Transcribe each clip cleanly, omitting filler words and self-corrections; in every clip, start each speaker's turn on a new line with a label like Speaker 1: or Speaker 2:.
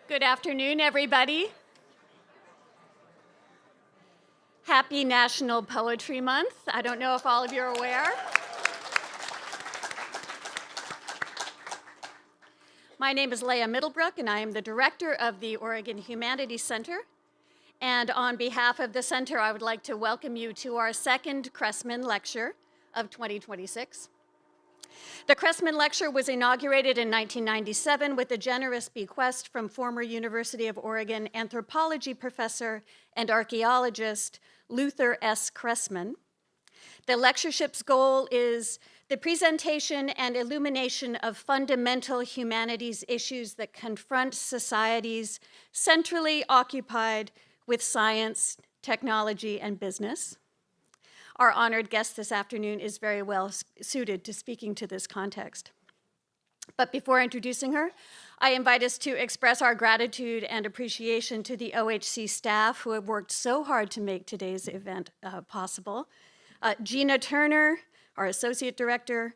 Speaker 1: Good afternoon, everybody. Happy National Poetry Month. I don't know if all of you are aware. My name is Leah Middlebrook, and I am the director of the Oregon Humanities Center. And on behalf of the center, I would like to welcome you to our second Cressman Lecture of 2026. The Cressman Lecture was inaugurated in 1997 with a generous bequest from former University of Oregon anthropology professor and archaeologist Luther S. Cressman. The lectureship's goal is the presentation and illumination of fundamental humanities issues that confront societies centrally occupied with science, technology, and business. Our honored guest this afternoon is very well suited to speaking to this context. But before introducing her, I invite us to express our gratitude and appreciation to the OHC staff who have worked so hard to make today's event possible. Gina Turner, our associate director,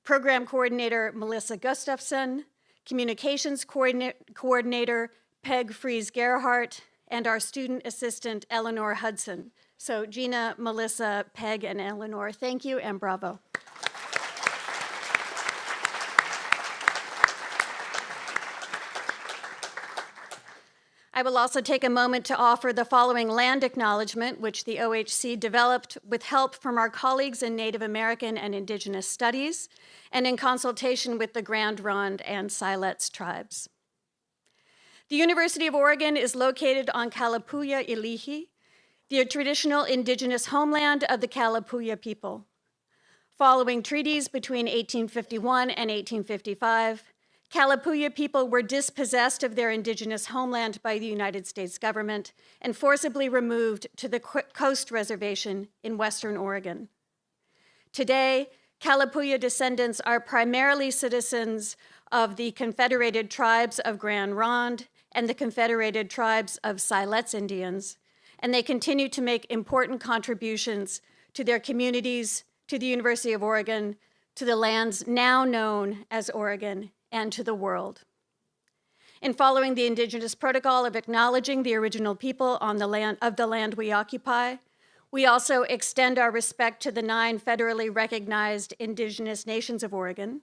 Speaker 1: program coordinator Melissa Gustafson, communications coordinator Peg Fries-Gerhardt, and our student assistant Eleanor Hudson. So Gina, Melissa, Peg, and Eleanor, thank you and bravo. I will also take a moment to offer the following land acknowledgement, which the OHC developed with help from our colleagues in Native American and Indigenous Studies, and in consultation with the Grand Ronde and Siletz tribes. The University of Oregon is located on Kalapuya Ilihi, the traditional indigenous homeland of the Kalapuya people. Following treaties between 1851 and 1855, Kalapuya people were dispossessed of their indigenous homeland by the United States government and forcibly removed to the Coast Reservation in Western Oregon. Today, Kalapuya descendants are primarily citizens of the Confederated Tribes of Grand Ronde and the Confederated Tribes of Siletz Indians, and they continue to make important contributions to their communities, to the University of Oregon, to the lands now known as Oregon, and to the world. In following the Indigenous Protocol of acknowledging the original people on the land we occupy, we also extend our respect to the 9 federally recognized Indigenous nations of Oregon,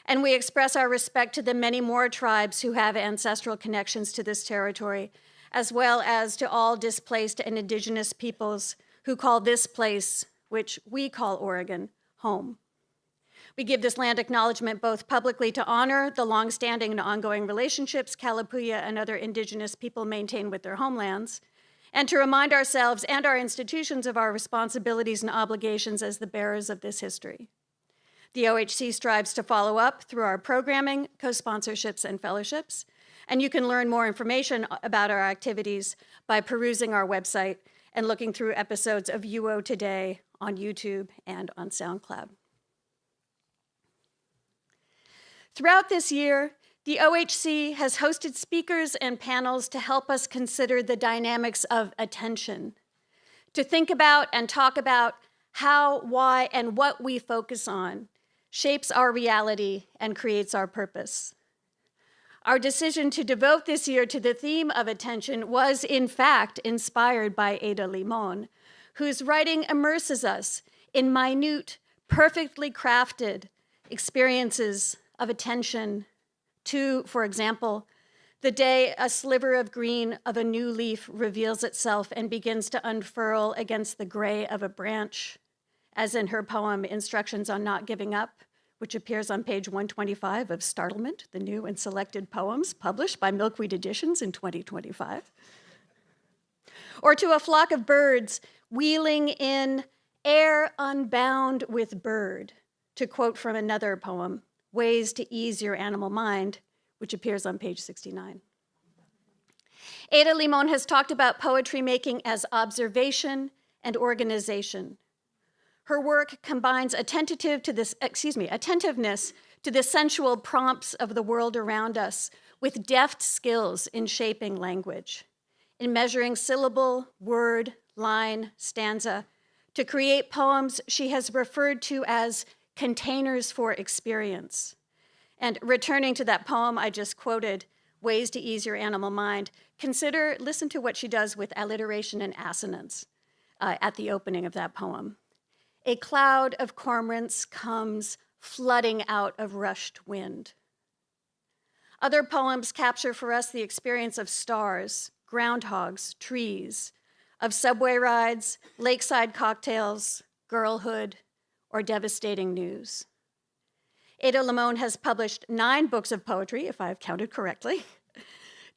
Speaker 1: and we express our respect to the many more tribes who have ancestral connections to this territory, as well as to all displaced and Indigenous peoples who call this place, which we call Oregon, home. We give this land acknowledgement both publicly to honor the longstanding and ongoing relationships Kalapuya and other Indigenous people maintain with their homelands, and to remind ourselves and our institutions of our responsibilities and obligations as the bearers of this history. The OHC strives to follow up through our programming, co-sponsorships, and fellowships, and you can learn more information about our activities by perusing our website and looking through episodes of UO Today on YouTube and on SoundCloud. Throughout this year, the OHC has hosted speakers and panels to help us consider the dynamics of attention, to think about and talk about how, why, and what we focus on shapes our reality and creates our purpose. Our decision to devote this year to the theme of attention was, in fact, inspired by Ada Limón, whose writing immerses us in minute, perfectly crafted experiences of attention to, for example, the day a sliver of green of a new leaf reveals itself and begins to unfurl against the gray of a branch, as in her poem, Instructions on Not Giving Up, which appears on page 125 of Startlement, the new and selected poems published by Milkweed Editions in 2025. Or to a flock of birds wheeling in air unbound with bird, to quote from another poem, Ways to Ease Your Animal Mind, which appears on page 69. Ada Limón has talked about poetry making as observation and organization. Her work combines attentiveness to the sensual prompts of the world around us with deft skills in shaping language, in measuring syllable, word, line, stanza, to create poems she has referred to as containers for experience. And returning to that poem I just quoted, Ways to Ease Your Animal Mind, listen to what she does with alliteration and assonance at the opening of that poem. A cloud of cormorants comes flooding out of rushed wind. Other poems capture for us the experience of stars, groundhogs, trees, of subway rides, lakeside cocktails, girlhood, or devastating news. Ada Limón has published 9 books of poetry, if I've counted correctly,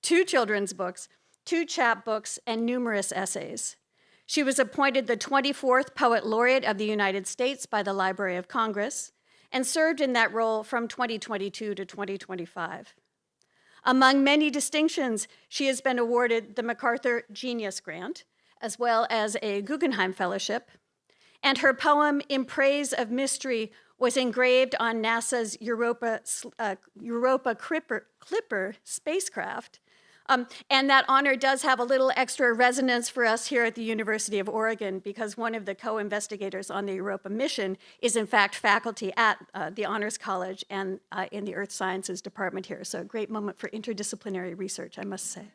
Speaker 1: 2 children's books, 2 chapbooks, and numerous essays. She was appointed the 24th Poet Laureate of the United States by the Library of Congress and served in that role from 2022 to 2025. Among many distinctions, she has been awarded the MacArthur Genius Grant, as well as a Guggenheim Fellowship, and her poem, In Praise of Mystery, was engraved on NASA's Europa Clipper spacecraft. And that honor does have a little extra resonance for us here at the University of Oregon, because one of the co-investigators on the Europa mission is in fact faculty at the Honors College and in the Earth Sciences department here. So a great moment for interdisciplinary research, I must say.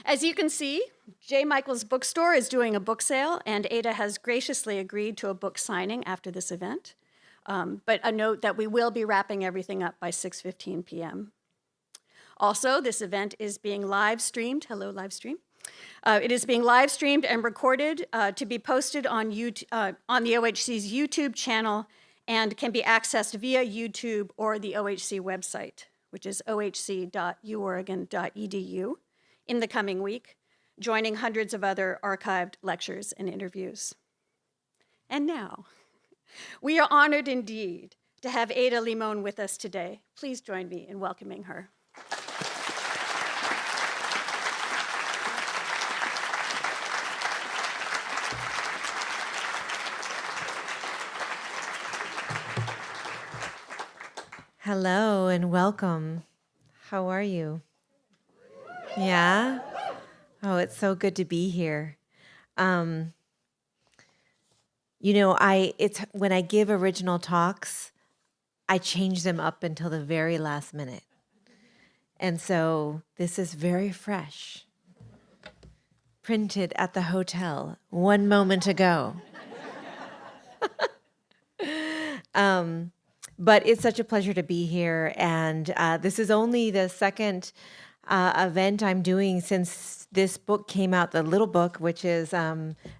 Speaker 1: As you can see, J. Michael's Bookstore is doing a book sale, and Ada has graciously agreed to a book signing after this event. But a note that we will be wrapping everything up by 6:15 p.m. Also, this event is being live streamed. Hello, live stream. It is being live streamed and recorded to be posted on the OHC's YouTube channel and can be accessed via YouTube or the OHC website, which is ohc.uoregon.edu, in the coming week, joining hundreds of other archived lectures and interviews. And now, we are honored indeed to have Ada Limón with us today. Please join me in welcoming her.
Speaker 2: Hello and welcome. How are you? Yeah? Oh, it's so good to be here. You know, when I give original talks, I change them up until the very last minute. And so this is very fresh. Printed at the hotel 1 moment ago. But it's such a pleasure to be here, and this is only the second event I'm doing since this book came out, the little book, which is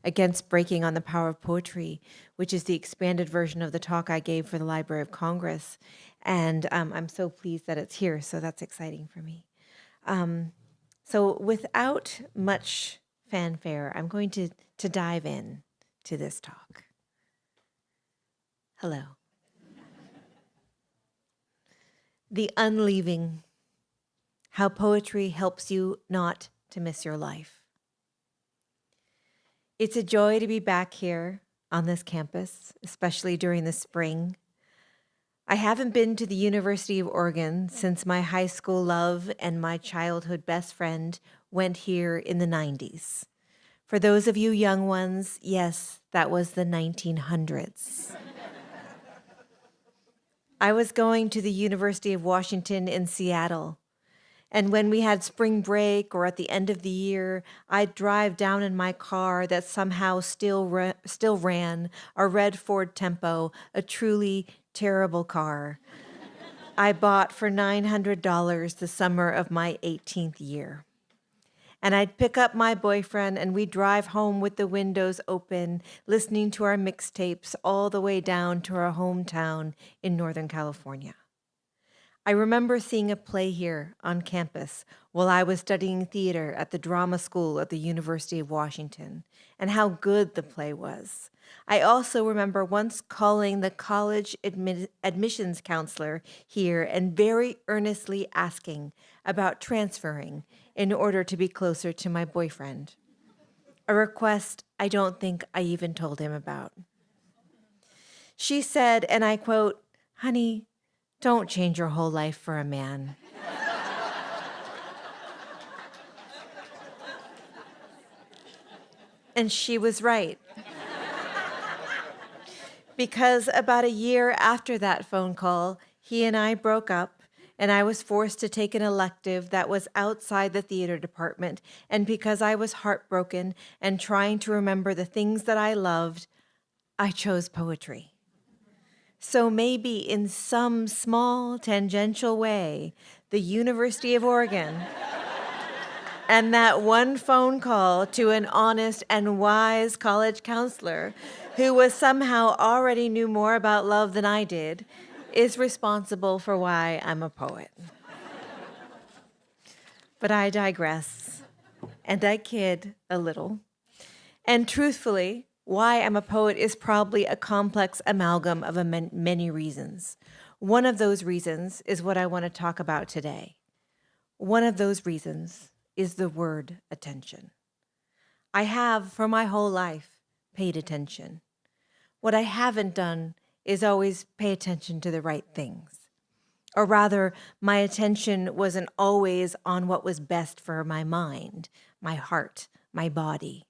Speaker 2: Against Breaking on the Power of Poetry, which is the expanded version of the talk I gave for the Library of Congress. And I'm so pleased that it's here, so that's exciting for me. So without much fanfare, I'm going to dive in to this talk. Hello. The Unleaving, how poetry helps you not to miss your life. It's a joy to be back here on this campus, especially during the spring. I haven't been to the University of Oregon since my high school love and my childhood best friend went here in the 90s. For those of you young ones, yes, that was the 1900s. I was going to the University of Washington in Seattle, and when we had spring break or at the end of the year, I'd drive down in my car that somehow still ran a red Ford Tempo, a truly terrible car I bought for $900 the summer of my 18th year. And I'd pick up my boyfriend and we'd drive home with the windows open, listening to our mixtapes all the way down to our hometown in Northern California. I remember seeing a play here on campus while I was studying theater at the drama school at the University of Washington, and how good the play was. I also remember once calling the college admissions counselor here and very earnestly asking about transferring in order to be closer to my boyfriend, a request I don't think I even told him about. She said, and I quote, "Honey, don't change your whole life for a man." And she was right. Because about a year after that phone call, he and I broke up, and I was forced to take an elective that was outside the theater department, and because I was heartbroken and trying to remember the things that I loved, I chose poetry. So maybe in some small tangential way, the University of Oregon and that one phone call to an honest and wise college counselor who was somehow already knew more about love than I did is responsible for why I'm a poet. But I digress, and I kid a little. And truthfully, why I'm a poet is probably a complex amalgam of many reasons. One of those reasons is what I want to talk about today. One of those reasons is the word attention. I have, for my whole life, paid attention. What I haven't done is always pay attention to the right things. Or rather, my attention wasn't always on what was best for my mind, my heart, my body.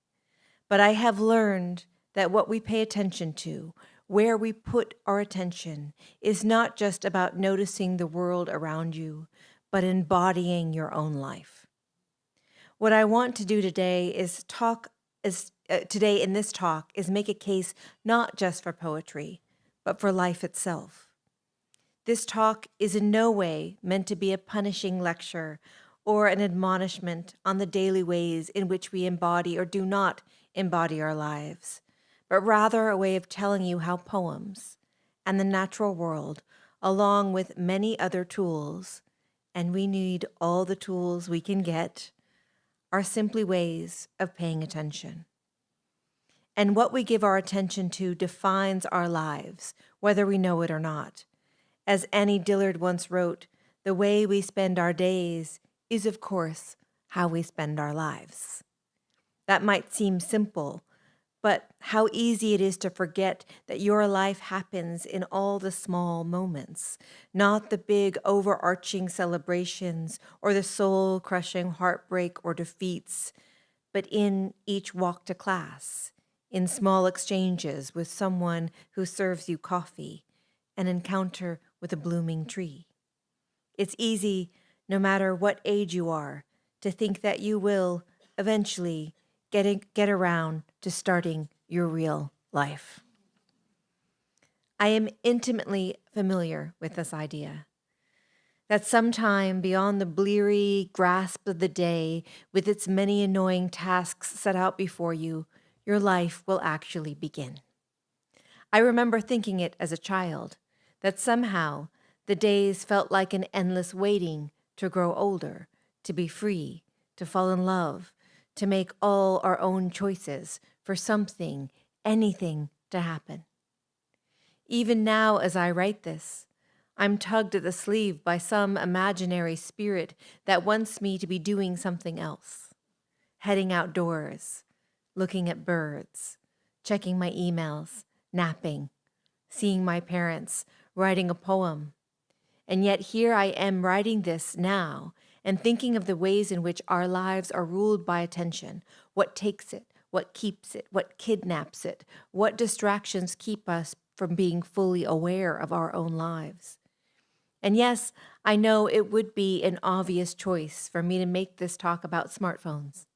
Speaker 2: But I have learned that what we pay attention to, where we put our attention, is not just about noticing the world around you, but embodying your own life. What I want to do today in this talk is make a case not just for poetry, but for life itself. This talk is in no way meant to be a punishing lecture or an admonishment on the daily ways in which we embody or do not embody our lives, but rather a way of telling you how poems and the natural world, along with many other tools, and we need all the tools we can get, are simply ways of paying attention. And what we give our attention to defines our lives, whether we know it or not. As Annie Dillard once wrote, the way we spend our days is, of course, how we spend our lives. That might seem simple, but how easy it is to forget that your life happens in all the small moments, not the big overarching celebrations or the soul-crushing heartbreak or defeats, but in each walk to class, in small exchanges with someone who serves you coffee, an encounter with a blooming tree. It's easy, no matter what age you are, to think that you will eventually get around to starting your real life. I am intimately familiar with this idea, that sometime beyond the bleary grasp of the day, with its many annoying tasks set out before you, your life will actually begin. I remember thinking it as a child, that somehow the days felt like an endless waiting to grow older, to be free, to fall in love, to make all our own choices, for something, anything to happen. Even now, as I write this, I'm tugged at the sleeve by some imaginary spirit that wants me to be doing something else, heading outdoors, looking at birds, checking my emails, napping, seeing my parents, writing a poem. And yet here I am writing this now and thinking of the ways in which our lives are ruled by attention, what takes it, what keeps it, what kidnaps it, what distractions keep us from being fully aware of our own lives. And yes, I know it would be an obvious choice for me to make this talk about smartphones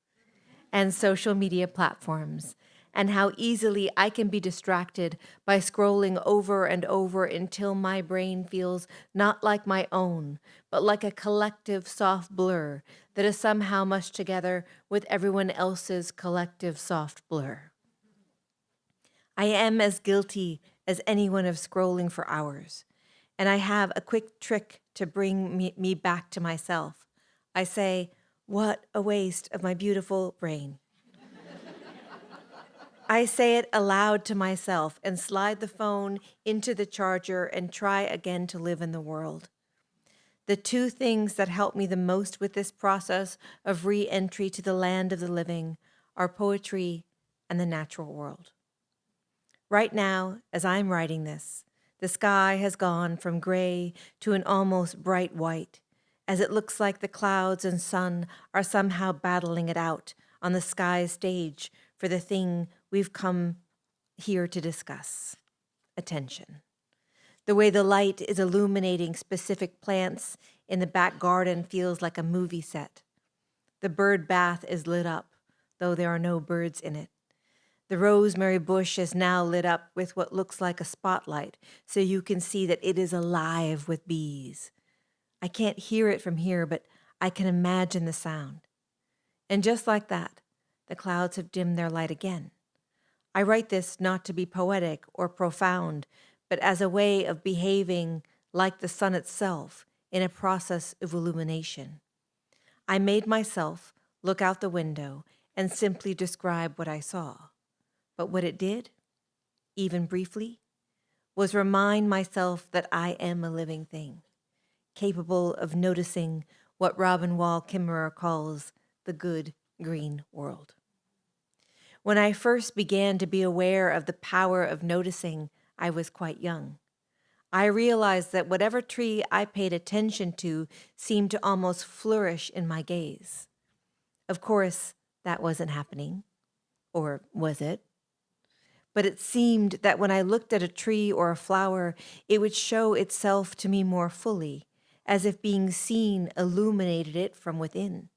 Speaker 2: and social media platforms, and how easily I can be distracted by scrolling over and over until my brain feels not like my own, but like a collective soft blur that is somehow mushed together with everyone else's collective soft blur. I am as guilty as anyone of scrolling for hours, and I have a quick trick to bring me back to myself. I say, "What a waste of my beautiful brain." I say it aloud to myself and slide the phone into the charger and try again to live in the world. The two things that help me the most with this process of re-entry to the land of the living are poetry and the natural world. Right now, as I'm writing this, the sky has gone from gray to an almost bright white, as it looks like the clouds and sun are somehow battling it out on the sky's stage for the thing we've come here to discuss: attention. The way the light is illuminating specific plants in the back garden feels like a movie set. The bird bath is lit up, though there are no birds in it. The rosemary bush is now lit up with what looks like a spotlight, so you can see that it is alive with bees. I can't hear it from here, but I can imagine the sound. And just like that, the clouds have dimmed their light again. I write this not to be poetic or profound, but as a way of behaving like the sun itself in a process of illumination. I made myself look out the window and simply describe what I saw. But what it did, even briefly, was remind myself that I am a living thing, capable of noticing what Robin Wall Kimmerer calls the good green world. When I first began to be aware of the power of noticing, I was quite young. I realized that whatever tree I paid attention to seemed to almost flourish in my gaze. Of course, that wasn't happening. Or was it? But it seemed that when I looked at a tree or a flower, it would show itself to me more fully, as if being seen illuminated it from within.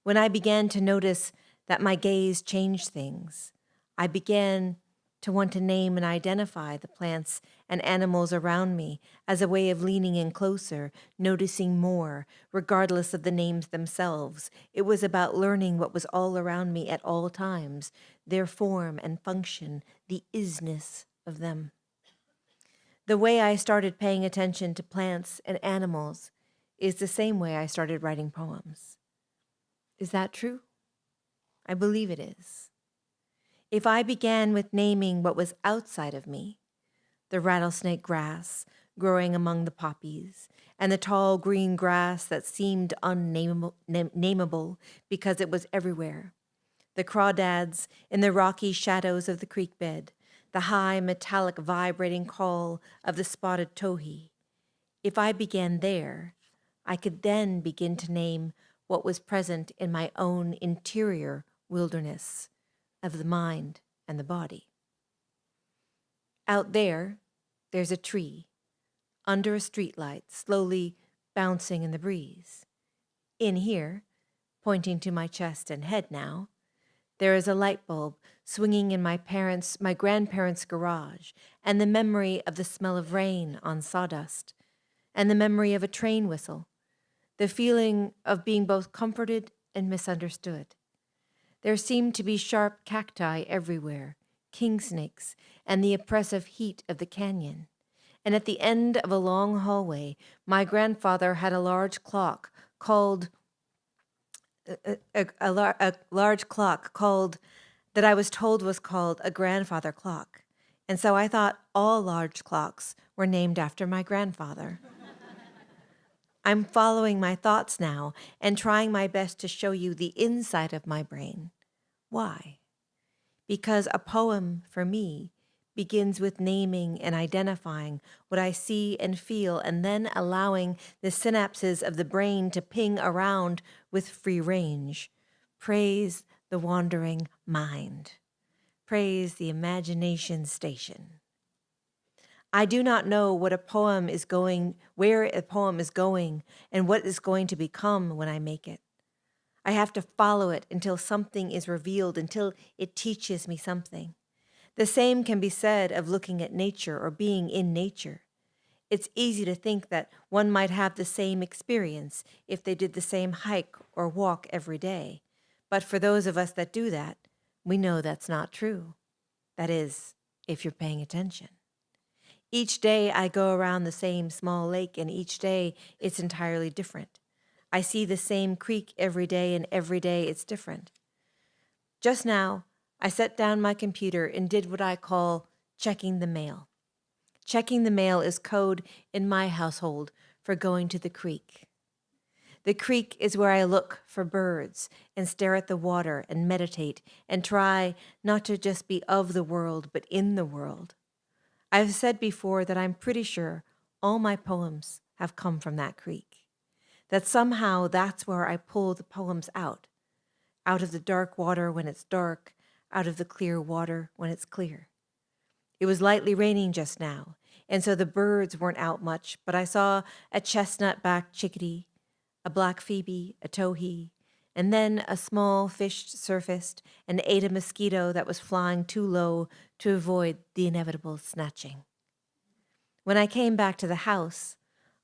Speaker 2: When I began to notice that my gaze changed things, I began to want to name and identify the plants and animals around me as a way of leaning in closer, noticing more, regardless of the names themselves. It was about learning what was all around me at all times, their form and function, the isness of them. The way I started paying attention to plants and animals is the same way I started writing poems. Is that true? I believe it is. If I began with naming what was outside of me, the rattlesnake grass growing among the poppies, and the tall green grass that seemed unnameable because it was everywhere, the crawdads in the rocky shadows of the creek bed, the high metallic vibrating call of the spotted towhee. If I began there, I could then begin to name what was present in my own interior wilderness of the mind and the body. Out there, there's a tree under a streetlight, slowly bouncing in the breeze. In here, pointing to my chest and head now, there is a light bulb swinging in my grandparents' garage, and the memory of the smell of rain on sawdust, and the memory of a train whistle, the feeling of being both comforted and misunderstood. There seemed to be sharp cacti everywhere, king snakes, and the oppressive heat of the canyon. And at the end of a long hallway, my grandfather had a large clock called a large clock called that I was told was called a grandfather clock. And so I thought all large clocks were named after my grandfather. I'm following my thoughts now and trying my best to show you the inside of my brain. Why? Because a poem, for me, begins with naming and identifying what I see and feel, and then allowing the synapses of the brain to ping around with free range. Praise the wandering mind. Praise the imagination station. I do not know where a poem is going, and what it's going to become when I make it. I have to follow it until something is revealed, until it teaches me something. The same can be said of looking at nature or being in nature. It's easy to think that one might have the same experience if they did the same hike or walk every day. But for those of us that do that, we know that's not true. That is, if you're paying attention. Each day I go around the same small lake, and each day it's entirely different. I see the same creek every day, and every day it's different. Just now, I set down my computer and did what I call checking the mail. Checking the mail is code in my household for going to the creek. The creek is where I look for birds and stare at the water and meditate and try not to just be of the world, but in the world. I've said before that I'm pretty sure all my poems have come from that creek, that somehow that's where I pull the poems out of the dark water when it's dark, out of the clear water when it's clear. It was lightly raining just now, and so the birds weren't out much, but I saw a chestnut-backed chickadee, a black phoebe, a towhee, and then a small fish surfaced and ate a mosquito that was flying too low to avoid the inevitable snatching. When I came back to the house,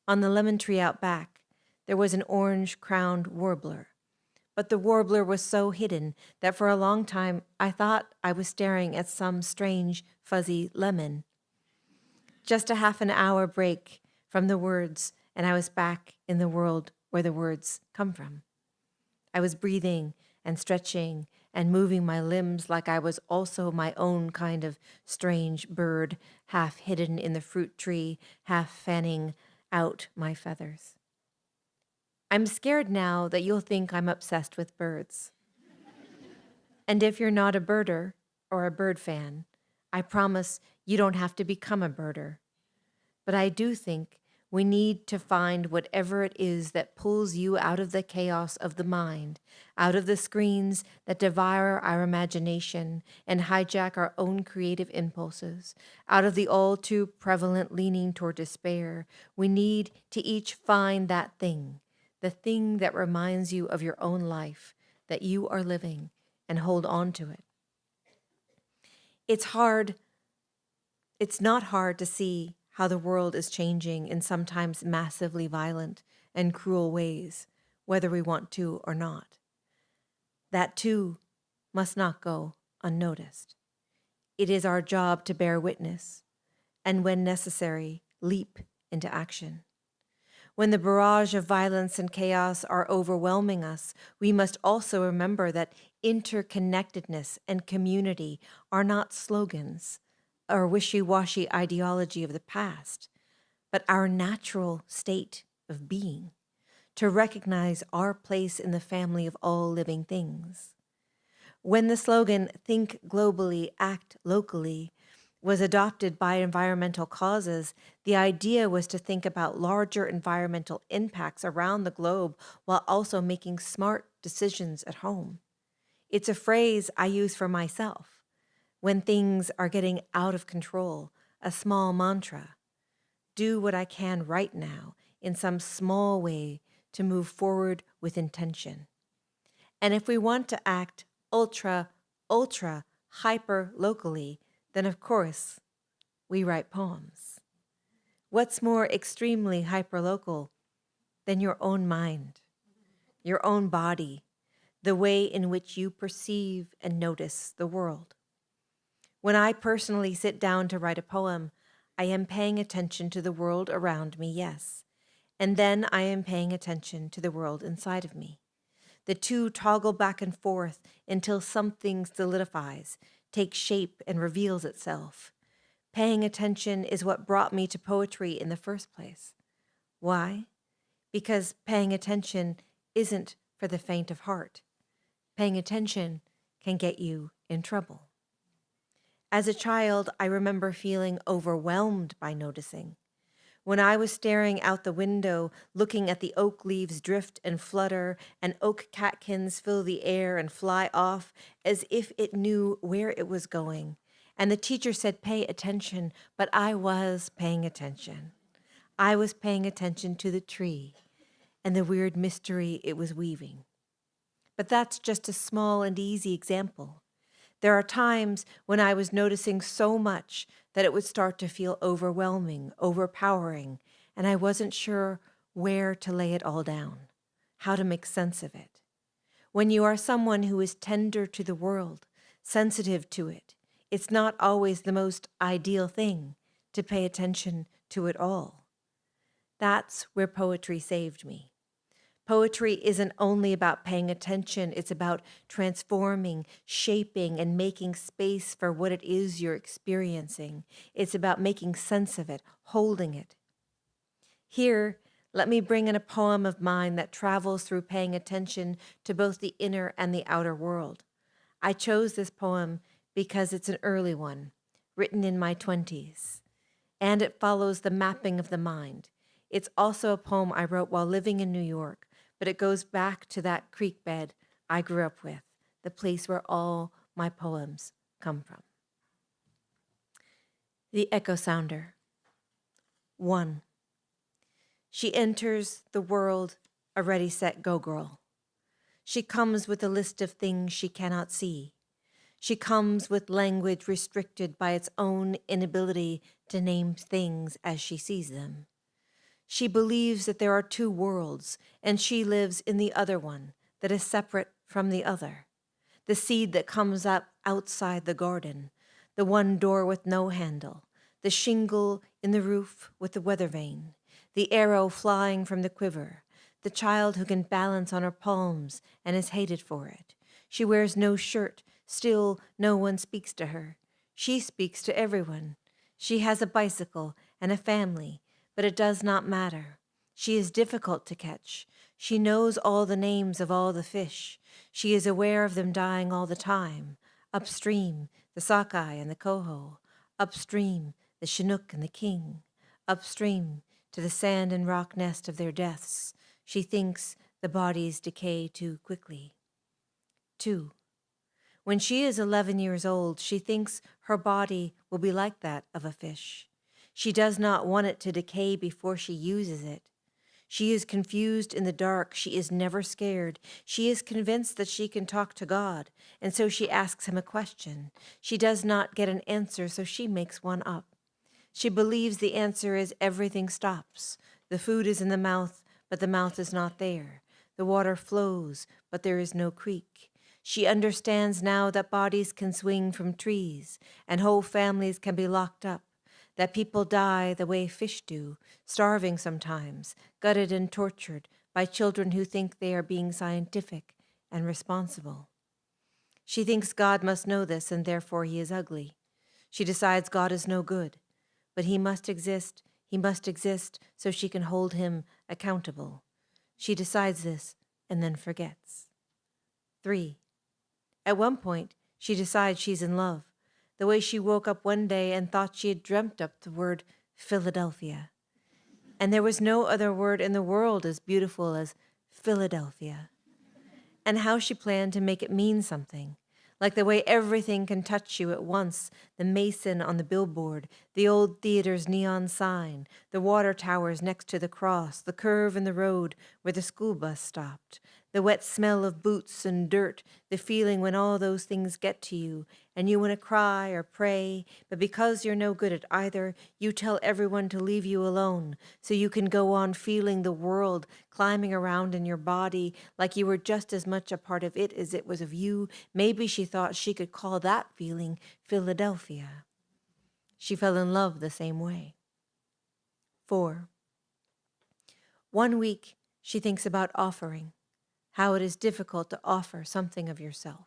Speaker 2: on the lemon tree out back, there was an orange-crowned warbler. But the warbler was so hidden that for a long time I thought I was staring at some strange, fuzzy lemon. Just a half an hour break from the words, and I was back in the world where the words come from. I was breathing and stretching and moving my limbs like I was also my own kind of strange bird, half hidden in the fruit tree, half fanning out my feathers. I'm scared now that you'll think I'm obsessed with birds. And if you're not a birder or a bird fan, I promise you don't have to become a birder. But I do think we need to find whatever it is that pulls you out of the chaos of the mind, out of the screens that devour our imagination and hijack our own creative impulses, out of the all too prevalent leaning toward despair. We need to each find that thing, the thing that reminds you of your own life, that you are living, and hold on to it. It's not hard to see how the world is changing in sometimes massively violent and cruel ways, whether we want to or not. That, too, must not go unnoticed. It is our job to bear witness, and when necessary, leap into action. When the barrage of violence and chaos are overwhelming us, we must also remember that interconnectedness and community are not slogans or wishy-washy ideology of the past, but our natural state of being, to recognize our place in the family of all living things. When the slogan, "Think globally, act locally," was adopted by environmental causes, the idea was to think about larger environmental impacts around the globe while also making smart decisions at home. It's a phrase I use for myself when things are getting out of control, a small mantra. Do what I can right now in some small way to move forward with intention. And if we want to act ultra, hyper locally, then of course, we write poems. What's more extremely hyperlocal than your own mind, your own body, the way in which you perceive and notice the world? When I personally sit down to write a poem, I am paying attention to the world around me, yes, and then I am paying attention to the world inside of me. The two toggle back and forth until something solidifies, takes shape, and reveals itself. Paying attention is what brought me to poetry in the first place. Why? Because paying attention isn't for the faint of heart. Paying attention can get you in trouble. As a child, I remember feeling overwhelmed by noticing. When I was staring out the window, looking at the oak leaves drift and flutter, and oak catkins fill the air and fly off as if it knew where it was going, and the teacher said, "Pay attention," but I was paying attention. I was paying attention to the tree and the weird mystery it was weaving. But that's just a small and easy example. There are times when I was noticing so much that it would start to feel overwhelming, overpowering, and I wasn't sure where to lay it all down, how to make sense of it. When you are someone who is tender to the world, sensitive to it, it's not always the most ideal thing to pay attention to it all. That's where poetry saved me. Poetry isn't only about paying attention, it's about transforming, shaping, and making space for what it is you're experiencing. It's about making sense of it, holding it. Here, let me bring in a poem of mine that travels through paying attention to both the inner and the outer world. I chose this poem because it's an early one, written in my 20s, and it follows the mapping of the mind. It's also a poem I wrote while living in New York, but it goes back to that creek bed I grew up with, the place where all my poems come from. The Echo Sounder. 1. She enters the world a ready, set, go girl. She comes with a list of things she cannot see. She comes with language restricted by its own inability to name things as she sees them. She believes that there are two worlds, and she lives in the other one that is separate from the other. The seed that comes up outside the garden, the one door with no handle, the shingle in the roof with the weather vane, the arrow flying from the quiver, the child who can balance on her palms and is hated for it. She wears no shirt, still no one speaks to her. She speaks to everyone. She has a bicycle and a family, but it does not matter. She is difficult to catch. She knows all the names of all the fish. She is aware of them dying all the time. Upstream, the sockeye and the coho. Upstream, the chinook and the king. Upstream, to the sand and rock nest of their deaths. She thinks the bodies decay too quickly. 2. When she is 11 years old, she thinks her body will be like that of a fish. She does not want it to decay before she uses it. She is confused in the dark. She is never scared. She is convinced that she can talk to God, and so she asks him a question. She does not get an answer, so she makes one up. She believes the answer is everything stops. The food is in the mouth, but the mouth is not there. The water flows, but there is no creek. She understands now that bodies can swing from trees, and whole families can be locked up, that people die the way fish do, starving sometimes, gutted and tortured by children who think they are being scientific and responsible. She thinks God must know this, and therefore he is ugly. She decides God is no good, but he must exist so she can hold him accountable. She decides this and then forgets. 3. At one point, she decides she's in love, the way she woke up one day and thought she had dreamt up the word Philadelphia. And there was no other word in the world as beautiful as Philadelphia. And how she planned to make it mean something, like the way everything can touch you at once, the mason on the billboard, the old theater's neon sign, the water towers next to the cross, the curve in the road where the school bus stopped, the wet smell of boots and dirt, the feeling when all those things get to you, and you want to cry or pray, but because you're no good at either, you tell everyone to leave you alone, so you can go on feeling the world climbing around in your body like you were just as much a part of it as it was of you. Maybe she thought she could call that feeling Philadelphia. She fell in love the same way. 4. One week, she thinks about offering, how it is difficult to offer something of yourself.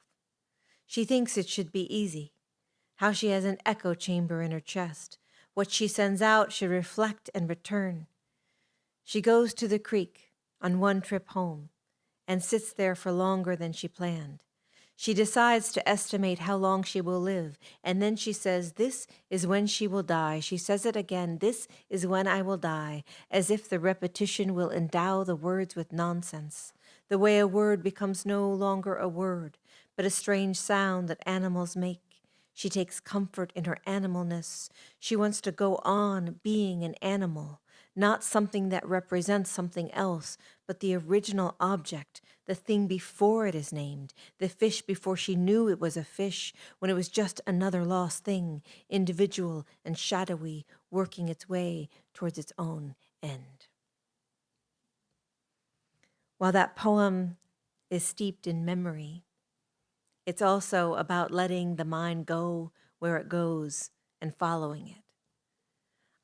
Speaker 2: She thinks it should be easy, how she has an echo chamber in her chest. What she sends out should reflect and return. She goes to the creek on one trip home and sits there for longer than she planned. She decides to estimate how long she will live, and then she says, "This is when she will die." She says it again, "This is when I will die," as if the repetition will endow the words with nonsense, the way a word becomes no longer a word, but a strange sound that animals make. She takes comfort in her animalness. She wants to go on being an animal, not something that represents something else, but the original object, the thing before it is named, the fish before she knew it was a fish, when it was just another lost thing, individual and shadowy, working its way towards its own end. While that poem is steeped in memory, it's also about letting the mind go where it goes and following it.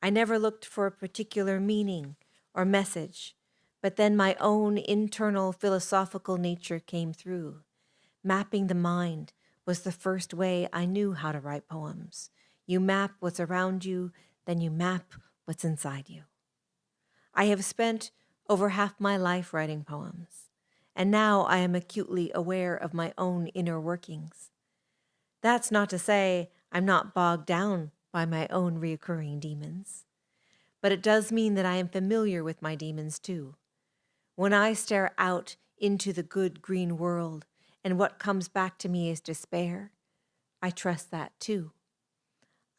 Speaker 2: I never looked for a particular meaning or message, but then my own internal philosophical nature came through. Mapping the mind was the first way I knew how to write poems. You map what's around you, then you map what's inside you. I have spent over half my life writing poems, and now I am acutely aware of my own inner workings. That's not to say I'm not bogged down by my own reoccurring demons, but it does mean that I am familiar with my demons too. When I stare out into the good green world and what comes back to me is despair, I trust that too.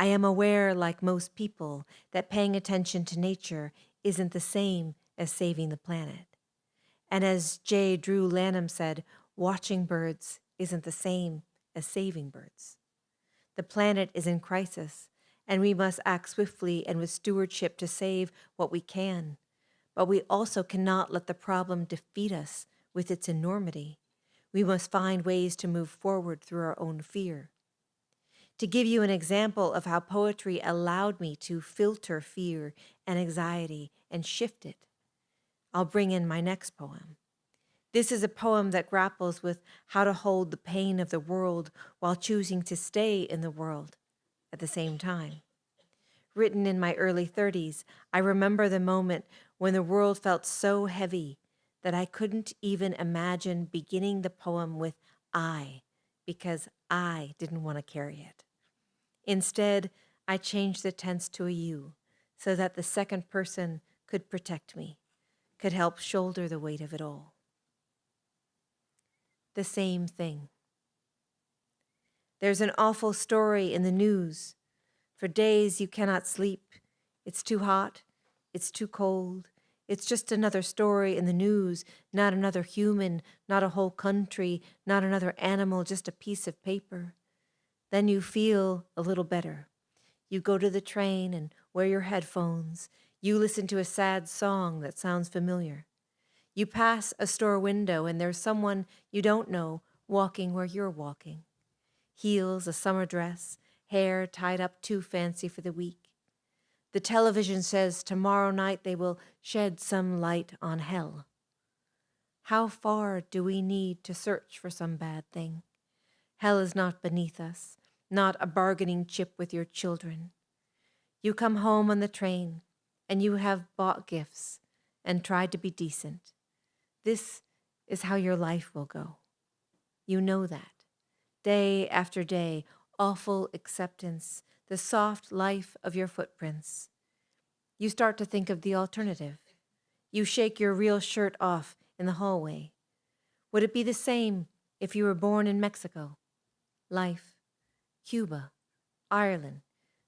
Speaker 2: I am aware, like most people, that paying attention to nature isn't the same as saving the planet. And as J. Drew Lanham said, watching birds isn't the same as saving birds. The planet is in crisis, and we must act swiftly and with stewardship to save what we can. But we also cannot let the problem defeat us with its enormity. We must find ways to move forward through our own fear. To give you an example of how poetry allowed me to filter fear and anxiety and shift it, I'll bring in my next poem. This is a poem that grapples with how to hold the pain of the world while choosing to stay in the world at the same time. Written in my early 30s, I remember the moment when the world felt so heavy that I couldn't even imagine beginning the poem with I, because I didn't want to carry it. Instead, I changed the tense to a you, so that the second person could protect me, could help shoulder the weight of it all. The same thing. There's an awful story in the news. For days you cannot sleep. It's too hot. It's too cold. It's just another story in the news, not another human, not a whole country, not another animal, just a piece of paper. Then you feel a little better. You go to the train and wear your headphones. You listen to a sad song that sounds familiar. You pass a store window and there's someone you don't know walking where you're walking. Heels, a summer dress, hair tied up too fancy for the week. The television says tomorrow night they will shed some light on hell. How far do we need to search for some bad thing? Hell is not beneath us, not a bargaining chip with your children. You come home on the train and you have bought gifts and tried to be decent. This is how your life will go. You know that. Day after day, awful acceptance, the soft life of your footprints. You start to think of the alternative. You shake your real shirt off in the hallway. Would it be the same if you were born in Mexico? Life, Cuba, Ireland,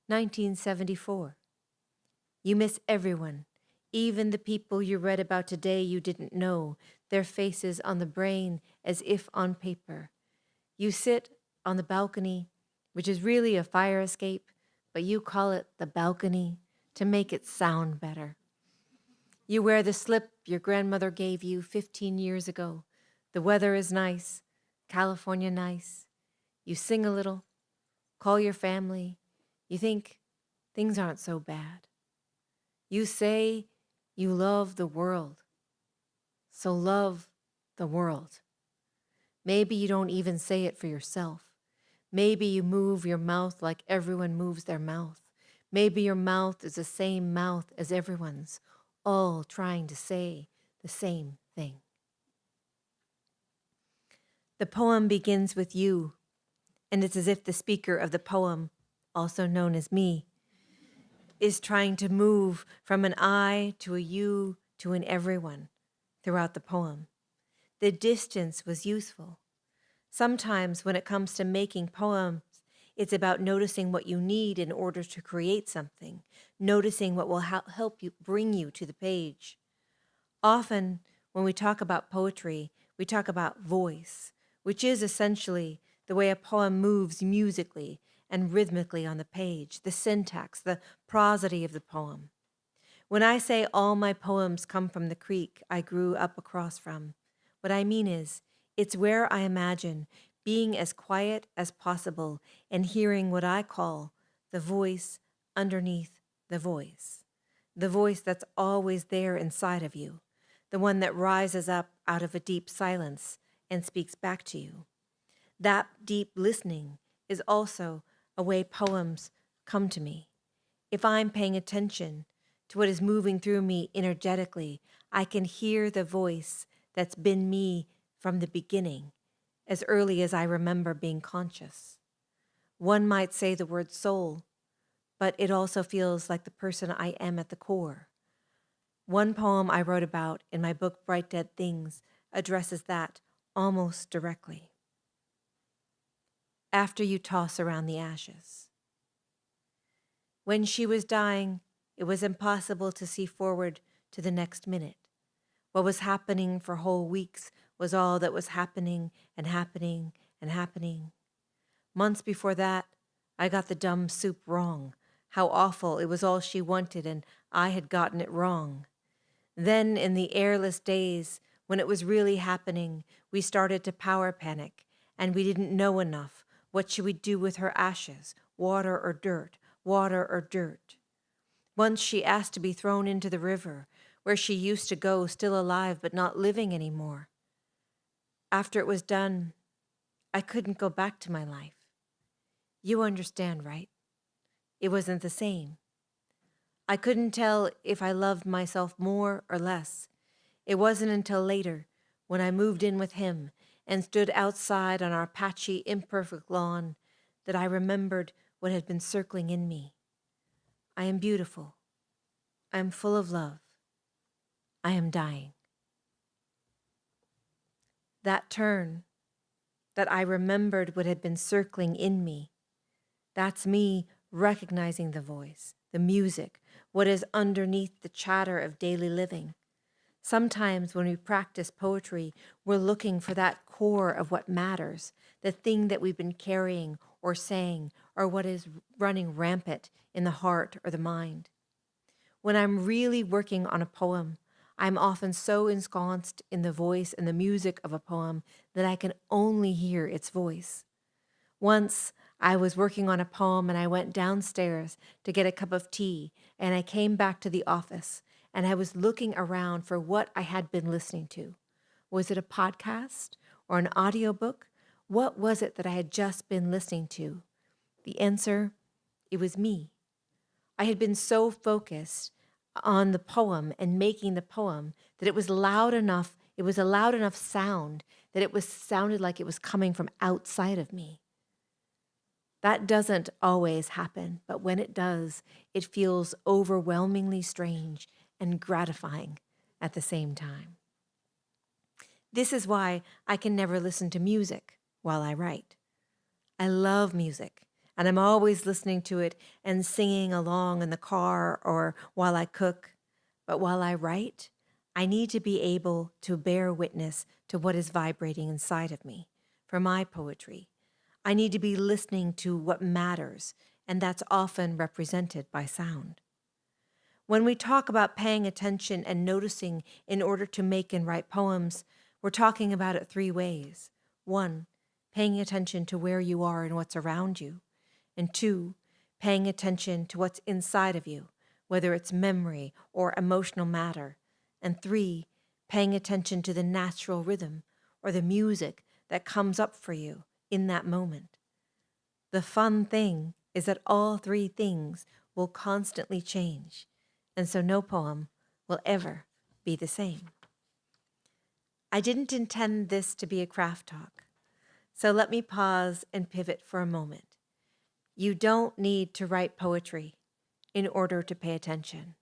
Speaker 2: 1974. You miss everyone, even the people you read about today you didn't know, their faces on the brain as if on paper. You sit on the balcony, which is really a fire escape, but you call it the balcony to make it sound better. You wear the slip your grandmother gave you 15 years ago. The weather is nice, California nice. You sing a little, call your family. You think things aren't so bad. You say you love the world, so love the world. Maybe you don't even say it for yourself. Maybe you move your mouth like everyone moves their mouth. Maybe your mouth is the same mouth as everyone's, all trying to say the same thing. The poem begins with you, and it's as if the speaker of the poem, also known as me, is trying to move from an I to a you to an everyone throughout the poem. The distance was useful. Sometimes when it comes to making poems, it's about noticing what you need in order to create something, noticing what will help you bring you to the page. Often, when we talk about poetry, we talk about voice, which is essentially the way a poem moves musically and rhythmically on the page, the syntax, the prosody of the poem. When I say all my poems come from the creek I grew up across from, what I mean is, it's where I imagine being as quiet as possible and hearing what I call the voice underneath the voice that's always there inside of you, the one that rises up out of a deep silence and speaks back to you. That deep listening is also a way poems come to me. If I'm paying attention to what is moving through me energetically, I can hear the voice that's been me from the beginning, as early as I remember being conscious. One might say the word soul, but it also feels like the person I am at the core. One poem I wrote about in my book Bright Dead Things addresses that almost directly. After you toss around the ashes. When she was dying, it was impossible to see forward to the next minute. What was happening for whole weeks was all that was happening and happening and happening. Months before that, I got the dumb soup wrong. How awful, it was all she wanted, and I had gotten it wrong. Then, in the airless days, when it was really happening, we started to power panic, and we didn't know enough. What should we do with her ashes? Water or dirt? Water or dirt? Once she asked to be thrown into the river, where she used to go, still alive but not living anymore. After it was done, I couldn't go back to my life. You understand, right? It wasn't the same. I couldn't tell if I loved myself more or less. It wasn't until later, when I moved in with him and stood outside on our patchy, imperfect lawn, that I remembered what had been circling in me. I am beautiful. I am full of love. I am dying. That turn, that I remembered what had been circling in me, that's me recognizing the voice, the music, what is underneath the chatter of daily living. Sometimes when we practice poetry, we're looking for that core of what matters, the thing that we've been carrying or saying, or what is running rampant in the heart or the mind. When I'm really working on a poem, I'm often so ensconced in the voice and the music of a poem that I can only hear its voice. Once, I was working on a poem and I went downstairs to get a cup of tea, and I came back to the office and I was looking around for what I had been listening to. Was it a podcast or an audiobook? What was it that I had just been listening to? The answer, it was me. I had been so focused on the poem and making the poem that it was loud enough, it was a loud enough sound that it was sounded like it was coming from outside of me. That doesn't always happen, but when it does, it feels overwhelmingly strange and gratifying at the same time. This is why I can never listen to music while I write. I love music, and I'm always listening to it and singing along in the car or while I cook. But while I write, I need to be able to bear witness to what is vibrating inside of me for my poetry. I need to be listening to what matters, and that's often represented by sound. When we talk about paying attention and noticing in order to make and write poems, we're talking about it three ways. 1, paying attention to where you are and what's around you. And 2, paying attention to what's inside of you, whether it's memory or emotional matter. And 3, paying attention to the natural rhythm or the music that comes up for you in that moment. The fun thing is that all three things will constantly change, and so no poem will ever be the same. I didn't intend this to be a craft talk, so let me pause and pivot for a moment. You don't need to write poetry in order to pay attention,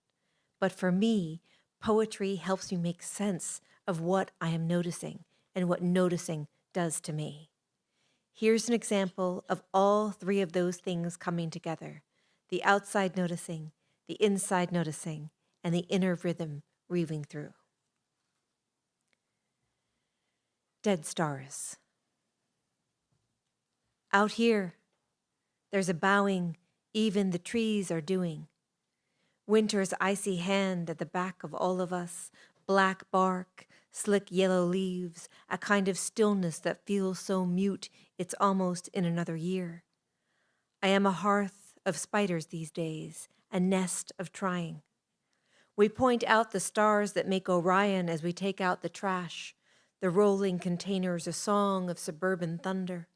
Speaker 2: but for me, poetry helps me make sense of what I am noticing and what noticing does to me. Here's an example of all three of those things coming together: the outside noticing, the inside noticing, and the inner rhythm weaving through. Dead stars. Out here, there's a bowing even the trees are doing. Winter's icy hand at the back of all of us, black bark, slick yellow leaves, a kind of stillness that feels so mute it's almost in another year. I am a hearth of spiders these days, a nest of trying. We point out the stars that make Orion as we take out the trash, the rolling containers, a song of suburban thunder.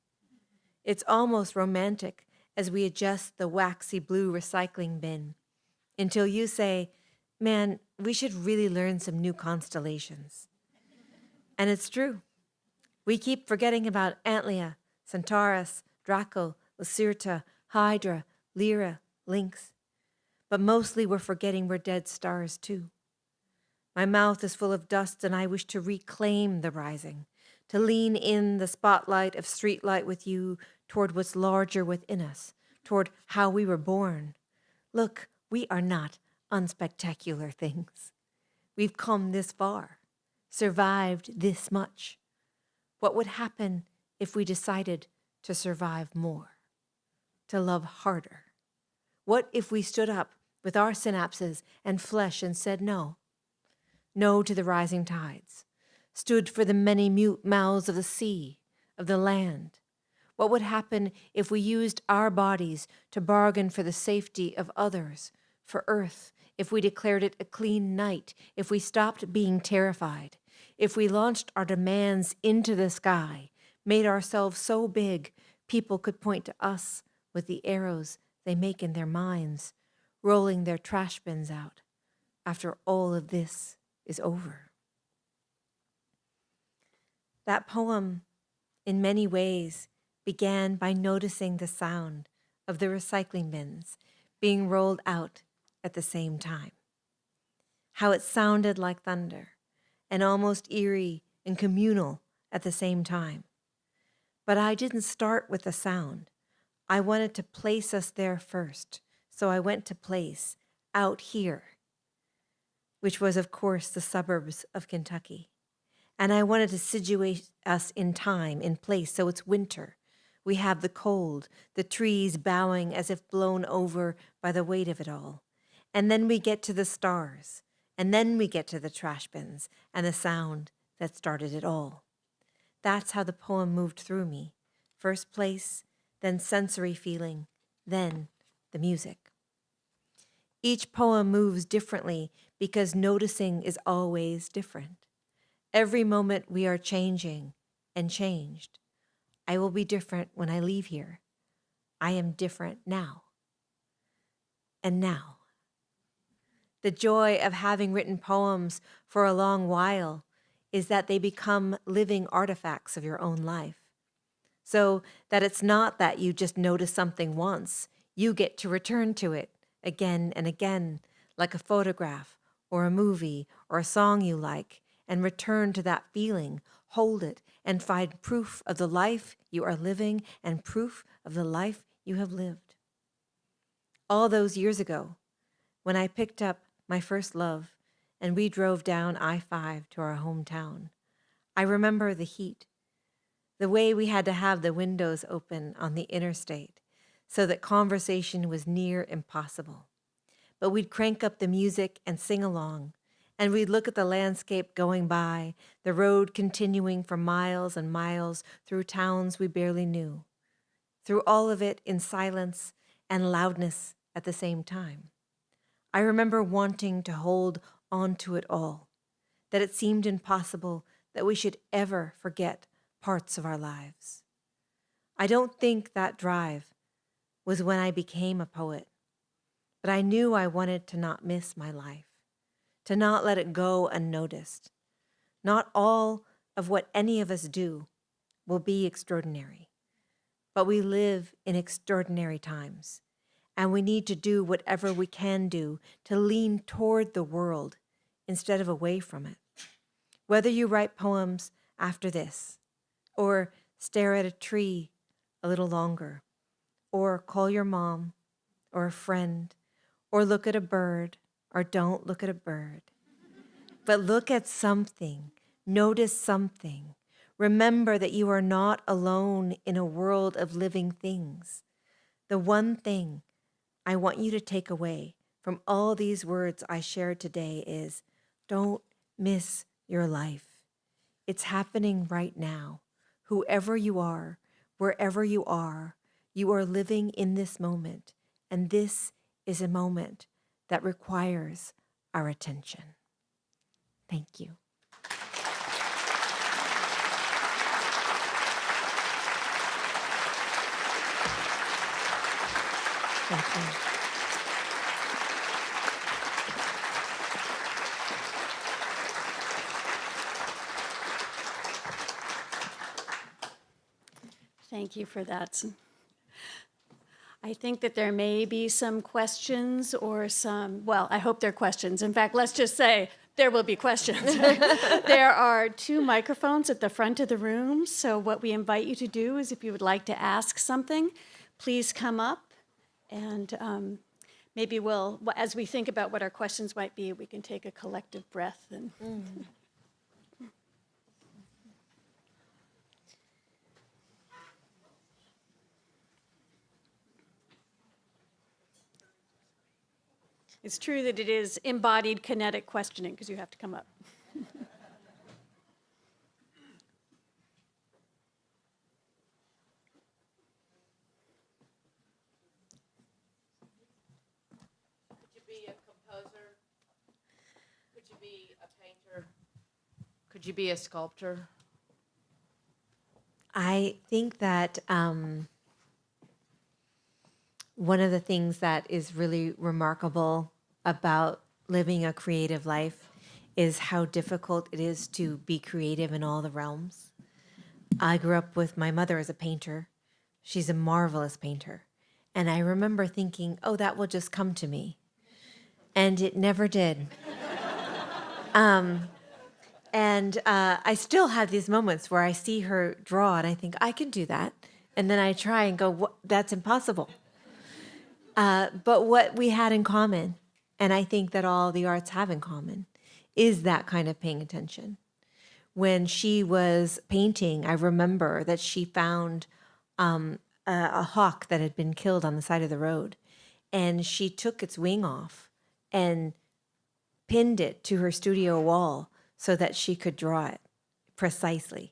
Speaker 2: It's almost romantic as we adjust the waxy blue recycling bin, until you say, man, we should really learn some new constellations. And it's true. We keep forgetting about Antlia, Centaurus, Draco, Lacerta, Hydra, Lyra, Lynx. But mostly we're forgetting we're dead stars too. My mouth is full of dust and I wish to reclaim the rising, to lean in the spotlight of streetlight with you toward what's larger within us, toward how we were born. Look, we are not unspectacular things. We've come this far, survived this much. What would happen if we decided to survive more, to love harder? What if we stood up with our synapses and flesh and said no? No to the rising tides, stood for the many mute mouths of the sea, of the land. What would happen if we used our bodies to bargain for the safety of others, for Earth, if we declared it a clean night, if we stopped being terrified, if we launched our demands into the sky, made ourselves so big people could point to us with the arrows they make in their minds, rolling their trash bins out after all of this is over? That poem, in many ways, began by noticing the sound of the recycling bins being rolled out at the same time. How it sounded like thunder and almost eerie and communal at the same time. But I didn't start with the sound. I wanted to place us there first, so I went to place out here, which was, of course, the suburbs of Kentucky. And I wanted to situate us in time, in place, so it's winter. We have the cold, the trees bowing as if blown over by the weight of it all. And then we get to the stars, and then we get to the trash bins and the sound that started it all. That's how the poem moved through me. First place, then sensory feeling, then the music. Each poem moves differently because noticing is always different. Every moment we are changing and changed. I will be different when I leave here. I am different now. And now. The joy of having written poems for a long while is that they become living artifacts of your own life. So that it's not that you just notice something once, you get to return to it again and again, like a photograph or a movie or a song you like, and return to that feeling, hold it, and find proof of the life you are living and proof of the life you have lived. All those years ago, when I picked up my first love and we drove down I-5 to our hometown, I remember the heat, the way we had to have the windows open on the interstate so that conversation was near impossible. But we'd crank up the music and sing along, and we'd look at the landscape going by, the road continuing for miles and miles through towns we barely knew, through all of it in silence and loudness at the same time. I remember wanting to hold on to it all, that it seemed impossible that we should ever forget parts of our lives. I don't think that drive was when I became a poet, but I knew I wanted to not miss my life, to not let it go unnoticed. Not all of what any of us do will be extraordinary, but we live in extraordinary times, and we need to do whatever we can do to lean toward the world instead of away from it. Whether you write poems after this, or stare at a tree a little longer, or call your mom, or a friend, or look at a bird, or don't look at a bird. But look at something, notice something. Remember that you are not alone in a world of living things. The one thing I want you to take away from all these words I shared today is, don't miss your life. It's happening right now. Whoever you are, wherever you are living in this moment, and this is a moment that requires our attention. Thank you. Thank you.
Speaker 1: Thank you for that. I think that there may be some questions or well, I hope there are questions. In fact, let's just say there will be questions. There are 2 microphones at the front of the room, so what we invite you to do is if you would like to ask something, please come up and maybe we'll, as we think about what our questions might be, we can take a collective breath and. It's true that it is embodied kinetic questioning because you have to come up.
Speaker 3: Could you be a composer? Could you be a painter? Could you be a sculptor?
Speaker 2: I think that one of the things that is really remarkable about living a creative life is how difficult it is to be creative in all the realms. I grew up with my mother as a painter. She's a marvelous painter. And I remember thinking, oh, that will just come to me. And it never did. I still have these moments where I see her draw and I think, I can do that. And then I try and go, that's impossible. But what we had in common, and I think that all the arts have in common, is that kind of paying attention. When she was painting, I remember that she found a hawk that had been killed on the side of the road. And she took its wing off and pinned it to her studio wall so that she could draw it precisely.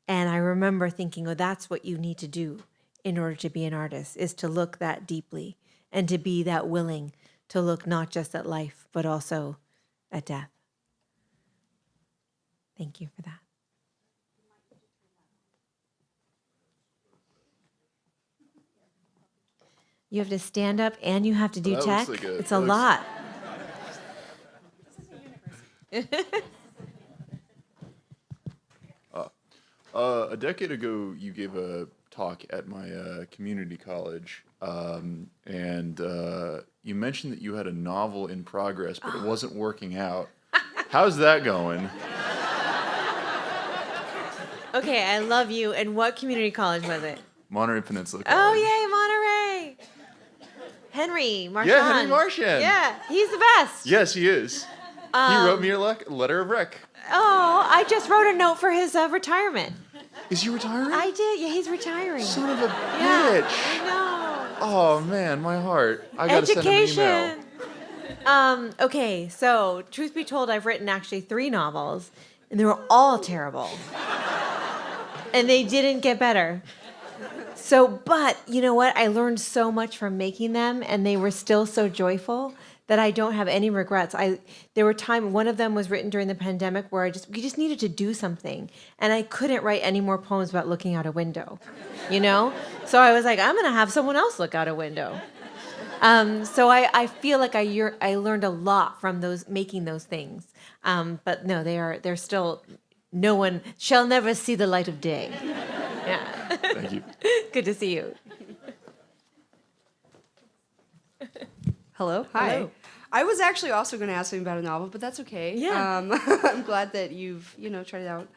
Speaker 2: And I remember thinking, oh, that's what you need to do in order to be an artist, is to look that deeply and to be that willing to look not just at life, but also at death. Thank you for that. You have to stand up and you have to do tech. It's a lot.
Speaker 4: A decade ago, you gave a talk at my community college, and you mentioned that you had a novel in progress, but it wasn't working out. How's that going?
Speaker 2: Okay, I love you. And what community college was it?
Speaker 4: Monterey Peninsula College.
Speaker 2: Oh, yay, Monterey. Henry Marchand.
Speaker 4: Yeah, Henry Marchand.
Speaker 2: Yeah, he's the best.
Speaker 4: Yes, he is. He wrote me a letter of rec.
Speaker 2: Oh, I just wrote a note for his retirement.
Speaker 4: Is he retiring?
Speaker 2: I did. Yeah, he's retiring.
Speaker 4: Son of a
Speaker 2: Yeah,
Speaker 4: bitch.
Speaker 2: I know.
Speaker 4: Oh, man, my heart. I gotta send him an email.
Speaker 2: Okay, so truth be told, I've written actually 3 novels, and they were all terrible. And they didn't get better. So, but you know what? I learned so much from making them, and they were still so joyful that I don't have any regrets. There were times, one of them was written during the pandemic where we just needed to do something, and I couldn't write any more poems about looking out a window, you know? So I was like, I'm gonna have someone else look out a window. So I feel like I learned a lot from making those things. But no, they're still, no one shall never see the light of day. Yeah.
Speaker 4: Thank you.
Speaker 2: Good to see you.
Speaker 5: Hello. Hi.
Speaker 2: Hello.
Speaker 5: I was actually also going to ask you about a novel, but that's okay.
Speaker 2: Yeah.
Speaker 5: I'm glad that you've tried it out.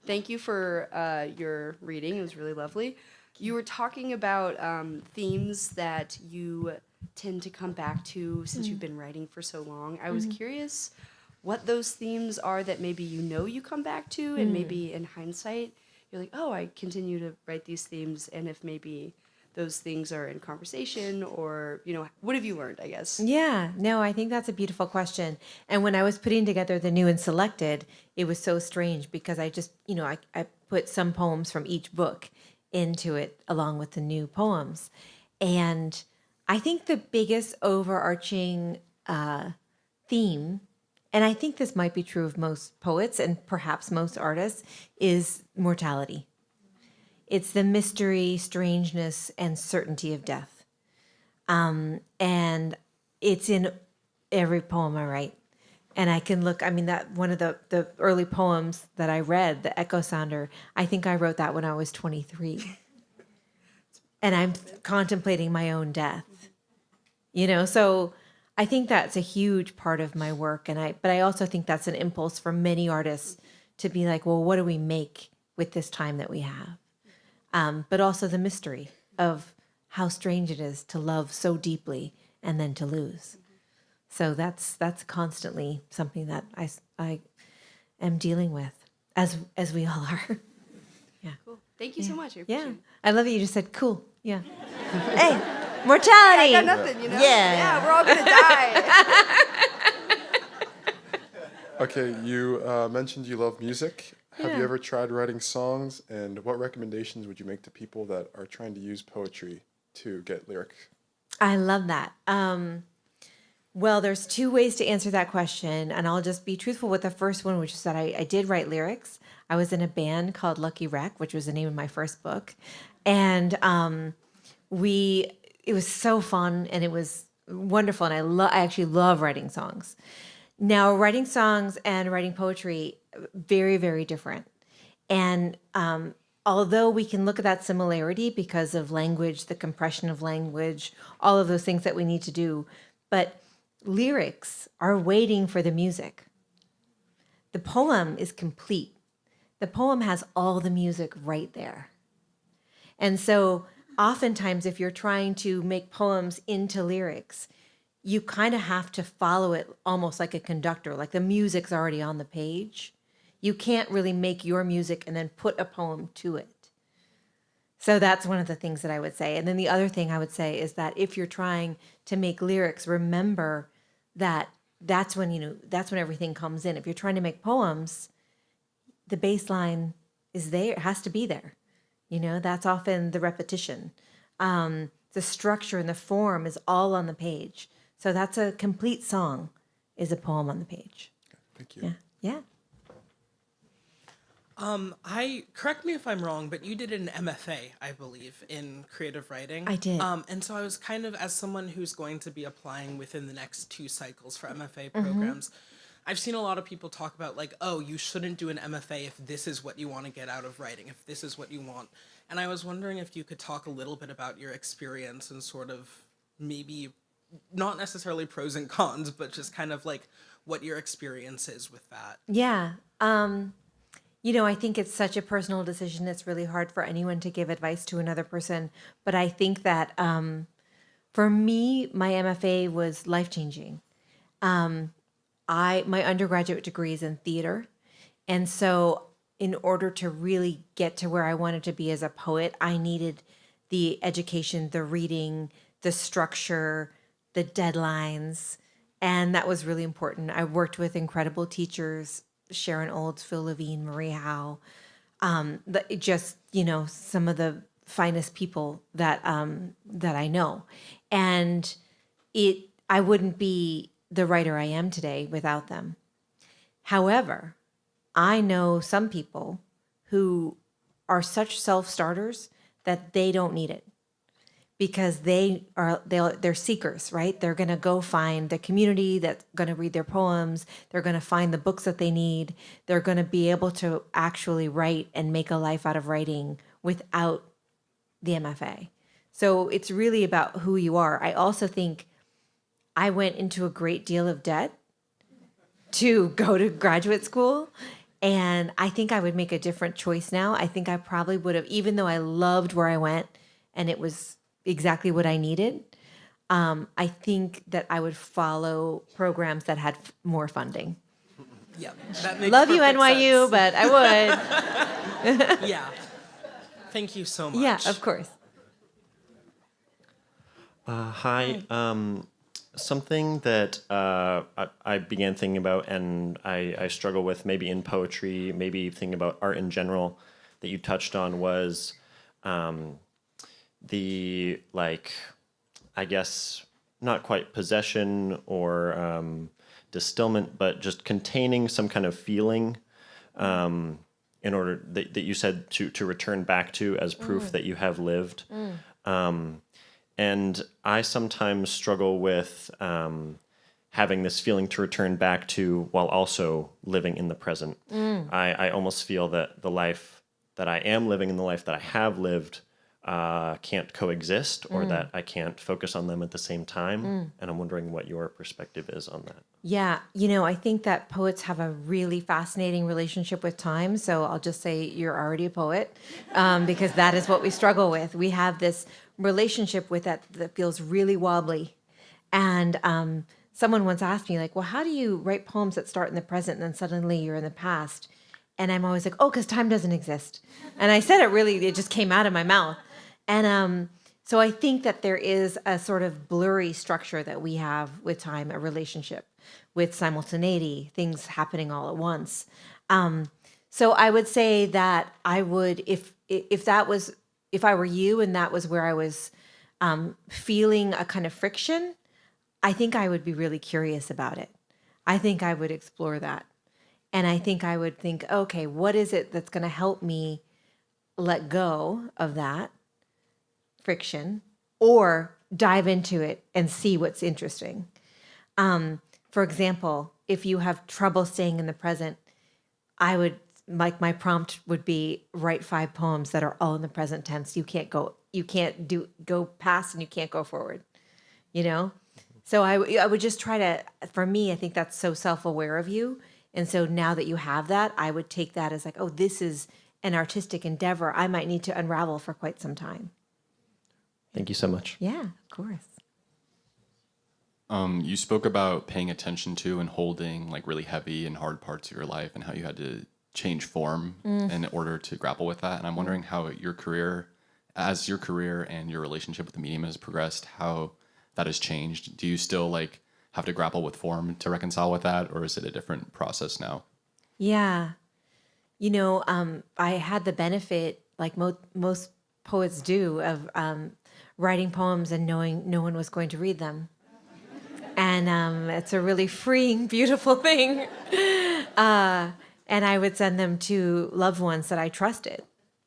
Speaker 5: Thank you for your reading. It was really lovely. You were talking about themes that you tend to come back to since you've been writing for so long. I was curious what those themes are that maybe you come back to, and maybe in hindsight you're like, oh, I continue to write these themes, and if maybe those things are in conversation, or, what have you learned, I guess?
Speaker 2: Yeah, no, I think that's a beautiful question. And when I was putting together the new and selected, it was so strange because I just, I put some poems from each book into it along with the new poems. And I think the biggest overarching theme, and I think this might be true of most poets and perhaps most artists, is mortality. It's the mystery, strangeness, and certainty of death. And it's in every poem I write. And I can look, that one of the early poems that I read, The Echo Sounder, I think I wrote that when I was 23. And I'm contemplating my own death. So I think that's a huge part of my work. But I also think that's an impulse for many artists to be like, well, what do we make with this time that we have? But also the mystery of how strange it is to love so deeply and then to lose. So that's constantly something that I am dealing with, as we all are. Yeah.
Speaker 5: Cool. Thank you so much. I
Speaker 2: Yeah.
Speaker 5: appreciate it.
Speaker 2: I love that you just said cool. Yeah. Hey, mortality.
Speaker 5: I got nothing, you know?
Speaker 2: Yeah.
Speaker 5: Yeah, we're all going to die.
Speaker 6: Okay, you mentioned you love music. Have
Speaker 2: Yeah.
Speaker 6: you ever tried writing songs? And what recommendations would you make to people that are trying to use poetry to get lyrics?
Speaker 2: I love that. Well, there's two ways to answer that question, and I'll just be truthful with the first one, which is that I did write lyrics. I was in a band called Lucky Wreck, which was the name of my first book, and it was so fun and it was wonderful, and I actually love writing songs. Now, writing songs and writing poetry, very, very different. And although we can look at that similarity because of language, the compression of language, all of those things that we need to do, but lyrics are waiting for the music. The poem is complete. The poem has all the music right there. And so oftentimes, if you're trying to make poems into lyrics, you kind of have to follow it almost like a conductor, like the music's already on the page. You can't really make your music and then put a poem to it. So that's one of the things that I would say. And then the other thing I would say is that if you're trying to make lyrics, remember that that's when everything comes in. If you're trying to make poems, the bass line is there, it has to be there. That's often the repetition. The structure and the form is all on the page. So that's a complete song, is a poem on the page.
Speaker 6: Thank you.
Speaker 2: Yeah.
Speaker 7: Correct me if I'm wrong, but you did an MFA, I believe, in creative writing.
Speaker 2: I did.
Speaker 7: And so I was kind of, as someone who's going to be applying within the next 2 cycles for MFA programs, I've seen a lot of people talk about like, oh, you shouldn't do an MFA if this is what you want to get out of writing, if this is what you want. And I was wondering if you could talk a little bit about your experience and sort of maybe not necessarily pros and cons, but just kind of like what your experience is with that.
Speaker 2: Yeah. I think it's such a personal decision. It's really hard for anyone to give advice to another person. But I think that for me, my MFA was life-changing. My undergraduate degree is in theater. And so in order to really get to where I wanted to be as a poet, I needed the education, the reading, the structure, the deadlines. And that was really important. I worked with incredible teachers, Sharon Olds, Phil Levine, Marie Howe, some of the finest people that I know. And I wouldn't be the writer I am today without them. However, I know some people who are such self-starters that they don't need it because they're seekers, right? They're going to go find the community that's going to read their poems. They're going to find the books that they need. They're going to be able to actually write and make a life out of writing without the MFA. So it's really about who you are. I also think I went into a great deal of debt to go to graduate school. And I think I would make a different choice now. I think I probably would have, even though I loved where I went and it was exactly what I needed, I think that I would follow programs that had more funding.
Speaker 7: Yeah, that makes
Speaker 2: Love you,
Speaker 7: perfect
Speaker 2: NYU,
Speaker 7: sense.
Speaker 2: but I would.
Speaker 7: Yeah. Thank you so much.
Speaker 2: Yeah, of course.
Speaker 8: Hi. Something that I began thinking about and I struggle with maybe in poetry, maybe thinking about art in general that you touched on was the, I guess, not quite possession or distillment, but just containing some kind of feeling in order that you said to return back to as proof that you have lived. And I sometimes struggle with having this feeling to return back to while also living in the present. I almost feel that the life that I am living and the life that I have lived can't coexist or that I can't focus on them at the same time. And I'm wondering what your perspective is on that.
Speaker 2: Yeah, I think that poets have a really fascinating relationship with time. So I'll just say you're already a poet because that is what we struggle with. We have this relationship with that feels really wobbly. And someone once asked me, like, well, how do you write poems that start in the present and then suddenly you're in the past? And I'm always like, oh, because time doesn't exist. And I said it just came out of my mouth. And so I think that there is a sort of blurry structure that we have with time, a relationship with simultaneity, things happening all at once. So I would say that I would, if I were you and that was where I was feeling a kind of friction, I think I would be really curious about it. I think I would explore that. And I think I would think, okay, what is it that's going to help me let go of that friction or dive into it and see what's interesting? For example, if you have trouble staying in the present, my prompt would be write 5 poems that are all in the present tense. You can't go past and you can't go forward, you know? So I would just try to, for me, I think that's so self-aware of you. And so now that you have that, I would take that as like, oh, this is an artistic endeavor I might need to unravel for quite some time.
Speaker 8: Thank you so much.
Speaker 2: Yeah, of course.
Speaker 9: You spoke about paying attention to and holding like really heavy and hard parts of your life and how you had to change form in order to grapple with that. And I'm wondering how your career and your relationship with the medium has progressed, how that has changed. Do you still like have to grapple with form to reconcile with that, or is it a different process now?
Speaker 2: Yeah. You know, I had the benefit, like most poets do, of writing poems and knowing no one was going to read them. And it's a really freeing, beautiful thing. And I would send them to loved ones that I trusted,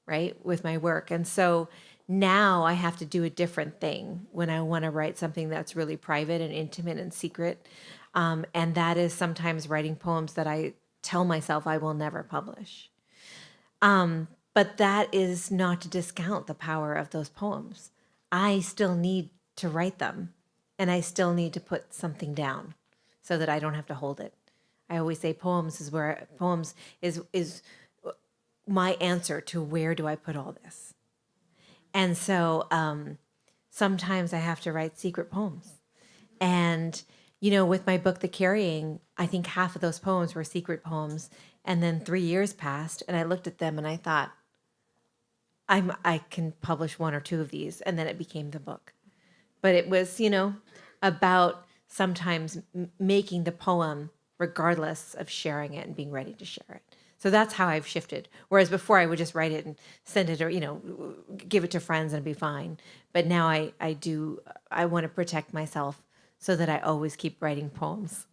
Speaker 2: right, with my work. And so now I have to do a different thing when I want to write something that's really private and intimate and secret. And that is sometimes writing poems that I tell myself I will never publish. But that is not to discount the power of those poems. I still need to write them, and I still need to put something down so that I don't have to hold it. I always say poems is my answer to where do I put all this. And so sometimes I have to write secret poems. And, you know, with my book, The Carrying, I think half of those poems were secret poems. And then 3 years passed, and I looked at them and I thought, I can publish 1 or 2 of these. And then it became the book. But it was, you know, about sometimes making the poem regardless of sharing it and being ready to share it. So that's how I've shifted. Whereas before I would just write it and send it or, you know, give it to friends and be fine. But now I want to protect myself so that I always keep writing poems.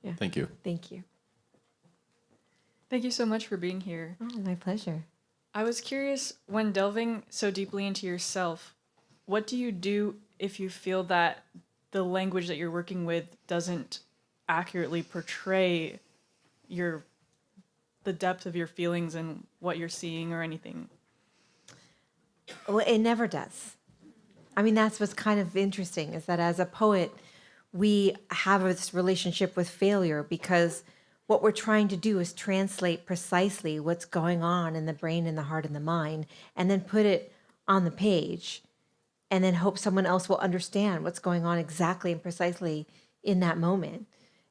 Speaker 2: Yeah.
Speaker 9: Thank you.
Speaker 2: Thank you.
Speaker 10: Thank you so much for being here.
Speaker 2: Oh, my pleasure.
Speaker 10: I was curious, when delving so deeply into yourself, what do you do if you feel that the language that you're working with doesn't accurately portray the depth of your feelings and what you're seeing or anything?
Speaker 2: Well, it never does. I mean, that's what's kind of interesting, is that as a poet, we have this relationship with failure because what we're trying to do is translate precisely what's going on in the brain and the heart and the mind, and then put it on the page, and then hope someone else will understand what's going on exactly and precisely in that moment.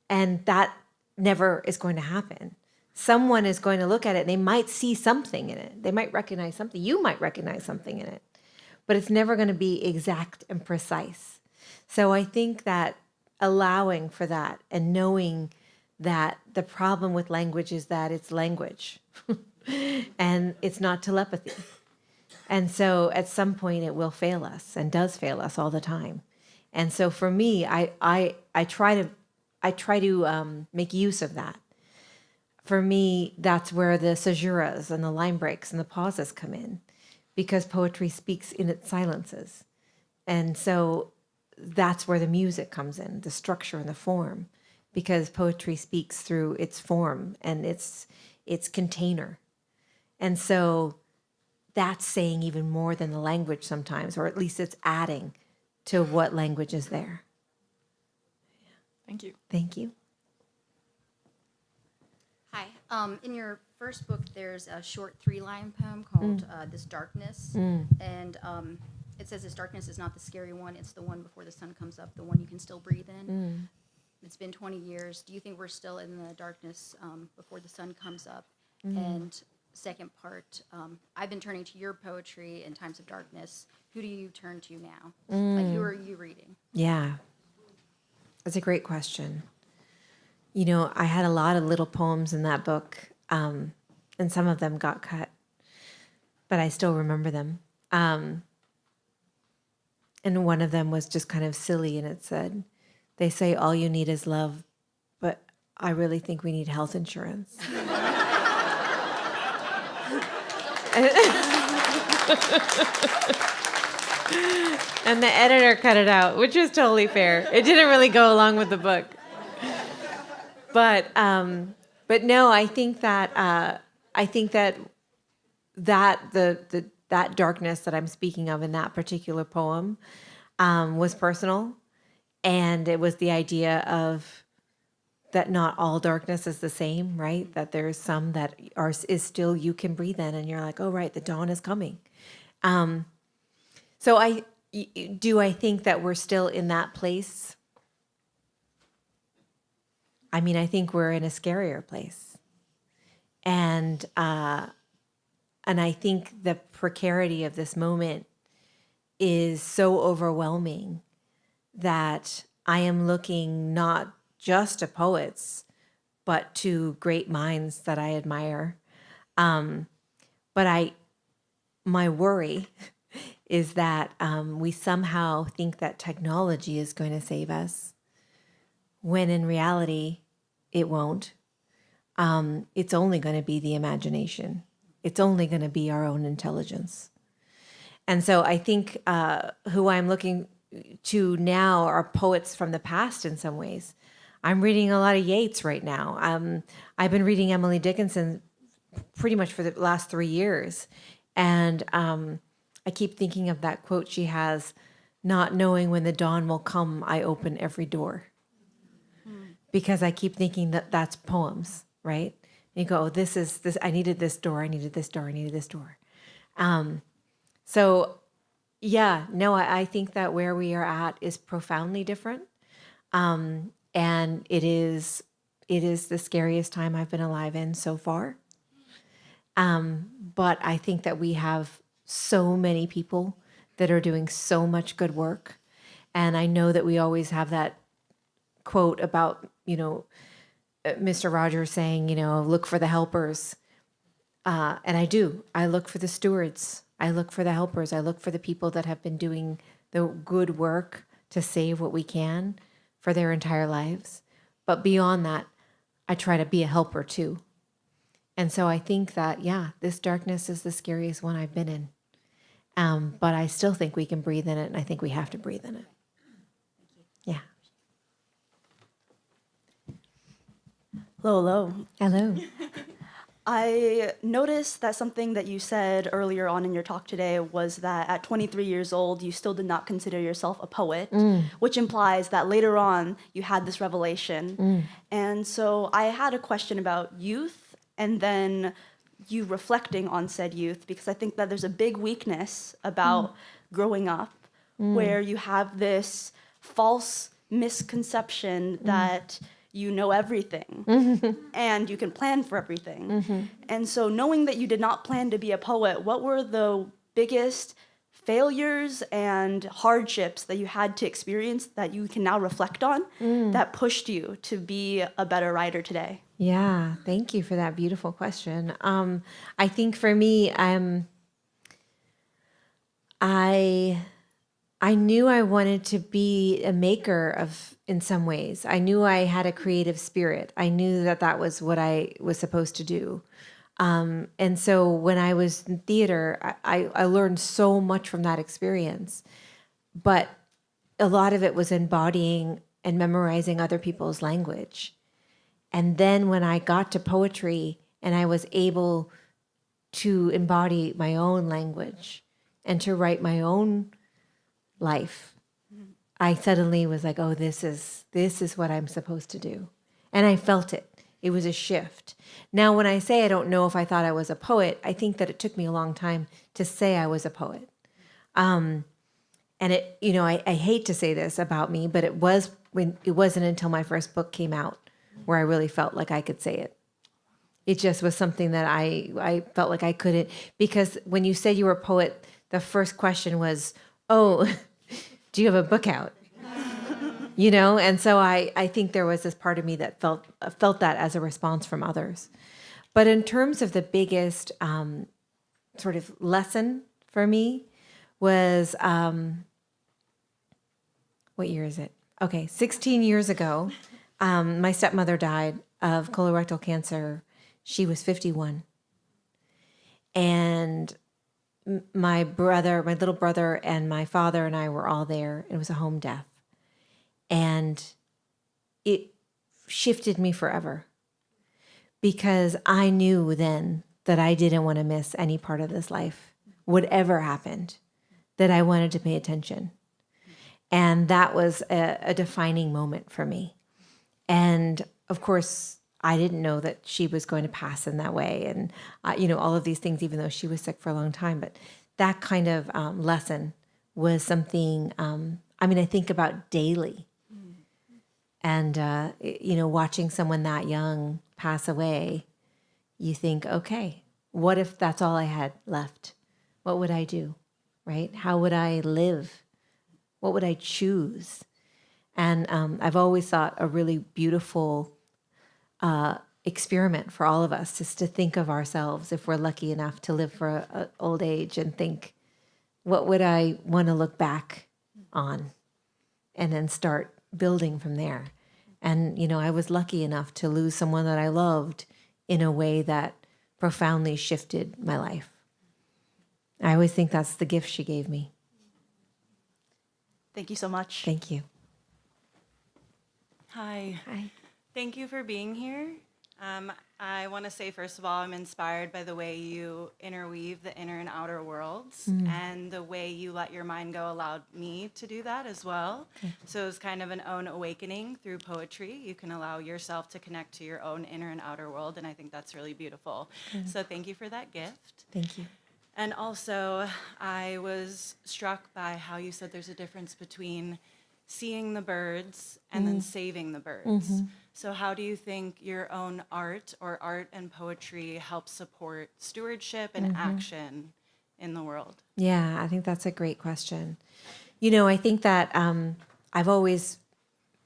Speaker 2: And that never is going to happen. Someone is going to look at it and they might see something in it. They might recognize something. You might recognize something in it. But it's never going to be exact and precise. So I think that allowing for that and knowing that the problem with language is that it's language and it's not telepathy. And so at some point it will fail us and does fail us all the time. And so for me, I try to make use of that. For me, that's where the caesuras and the line breaks and the pauses come in, because poetry speaks in its silences. And so that's where the music comes in, the structure and the form, because poetry speaks through its form and its container. And so that's saying even more than the language sometimes, or at least it's adding to what language is there.
Speaker 10: Thank you.
Speaker 2: Thank you.
Speaker 11: Hi. In your first book, there's a short 3-line poem called This Darkness. And it says this darkness is not the scary one, it's the one before the sun comes up, the one you can still breathe in. It's been 20 years. Do you think we're still in the darkness before the sun comes up? And second part, I've been turning to your poetry in times of darkness. Who do you turn to now? Like, who are you reading?
Speaker 2: Yeah. That's a great question. You know, I had a lot of little poems in that book, and some of them got cut, but I still remember them. And one of them was just kind of silly, and it said, "They say all you need is love, but I really think we need health insurance." And the editor cut it out, which was totally fair. It didn't really go along with the book. But no, I think that that darkness that I'm speaking of in that particular poem was personal, and it was the idea of that not all darkness is the same, right? That there's some that is still you can breathe in, and you're like, oh right, the dawn is coming. So I think that we're still in that place. I mean, I think we're in a scarier place, and I think the precarity of this moment is so overwhelming that I am looking not just to poets, but to great minds that I admire. But my worry is that we somehow think that technology is going to save us, when in reality, it won't. It's only going to be the imagination. It's only going to be our own intelligence. And so I think who I'm looking to now are poets from the past in some ways. I'm reading a lot of Yeats right now. I've been reading Emily Dickinson pretty much for the last 3 years. And I keep thinking of that quote she has, "Not knowing when the dawn will come, I open every door." Because I keep thinking that that's poems, right? And you go, this, I needed this door, I needed this door, I needed this door. So yeah, no, I think that where we are at is profoundly different. And it is the scariest time I've been alive in so far. But I think that we have so many people that are doing so much good work. And I know that we always have that quote about, Mr. Rogers saying, look for the helpers. And I do. I look for the stewards. I look for the helpers. I look for the people that have been doing the good work to save what we can for their entire lives. But beyond that, I try to be a helper too. And so I think that, this darkness is the scariest one I've been in. But I still think we can breathe in it, and I think we have to breathe in it. Yeah.
Speaker 12: Hello.
Speaker 2: Hello.
Speaker 12: I noticed that something that you said earlier on in your talk today was that at 23 years old, you still did not consider yourself a poet, which implies that later on you had this revelation. And so I had a question about youth and then you reflecting on said youth, because I think that there's a big weakness about growing up where you have this false misconception that you know everything and you can plan for everything. And so knowing that you did not plan to be a poet, what were the biggest failures and hardships that you had to experience that you can now reflect on that pushed you to be a better writer today?
Speaker 2: Yeah, thank you for that beautiful question. I think for me, I knew I wanted to be a maker in some ways. I knew I had a creative spirit. I knew that was what I was supposed to do. And so when I was in theater, I learned so much from that experience. But a lot of it was embodying and memorizing other people's language. And then when I got to poetry and I was able to embody my own language and to write my own life, I suddenly was like, oh, this is what I'm supposed to do. And I felt it. It was a shift. Now, when I say I don't know if I thought I was a poet, I think that it took me a long time to say I was a poet. And I hate to say this about me, but it wasn't until my first book came out where I really felt like I could say it. It just was something that I felt like I couldn't, because when you said you were a poet, the first question was, oh, do you have a book out? And so I think there was this part of me that felt that as a response from others. But in terms of the biggest sort of lesson for me was, what year is it? Okay, 16 years ago, my stepmother died of colorectal cancer. She was 51. And my little brother, and my father and I were all there. It was a home death. And it shifted me forever, because I knew then that I didn't want to miss any part of this life, whatever happened, that I wanted to pay attention. And that was a defining moment for me. And of course, I didn't know that she was going to pass in that way. And, all of these things, even though she was sick for a long time. But that kind of lesson was something, I think about daily. And, watching someone that young pass away, you think, okay, what if that's all I had left? What would I do, right? How would I live? What would I choose? And I've always thought a really beautiful experiment for all of us is to think of ourselves, if we're lucky enough to live for an old age, and think, what would I want to look back on? And then start building from there. And, I was lucky enough to lose someone that I loved in a way that profoundly shifted my life. I always think that's the gift she gave me.
Speaker 12: Thank you so much.
Speaker 2: Thank you.
Speaker 13: Hi.
Speaker 2: Hi.
Speaker 13: Thank you for being here. I want to say, first of all, I'm inspired by the way you interweave the inner and outer worlds, and the way you let your mind go allowed me to do that as well. Okay. So it's kind of an own awakening through poetry. You can allow yourself to connect to your own inner and outer world, and I think that's really beautiful. So thank you for that gift.
Speaker 2: Thank you.
Speaker 13: And also, I was struck by how you said there's a difference between seeing the birds and then saving the birds. So how do you think your own art, or art and poetry, helps support stewardship and action in the world?
Speaker 2: Yeah, I think that's a great question. I think that I've always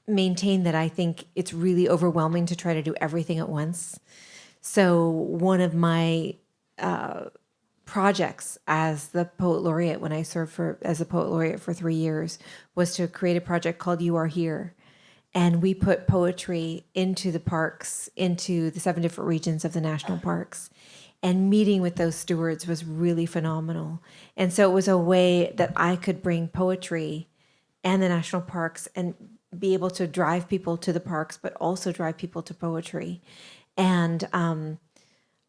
Speaker 2: maintained that I think it's really overwhelming to try to do everything at once. So one of my projects as the Poet Laureate, when I served as a Poet Laureate for 3 years, was to create a project called You Are Here. And we put poetry into the parks, into the 7 different regions of the national parks. And meeting with those stewards was really phenomenal. And so it was a way that I could bring poetry and the national parks and be able to drive people to the parks, but also drive people to poetry. And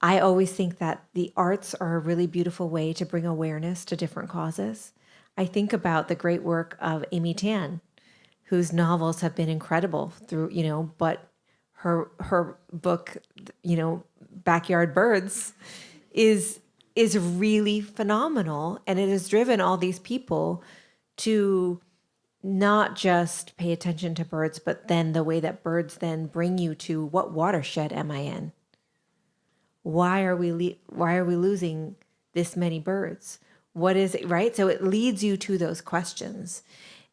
Speaker 2: I always think that the arts are a really beautiful way to bring awareness to different causes. I think about the great work of Amy Tan, whose novels have been incredible through, but her book, Backyard Birds, is really phenomenal. And it has driven all these people to not just pay attention to birds, but then the way that birds then bring you to, what watershed am I in? Why are we losing this many birds? What is it, right? So it leads you to those questions.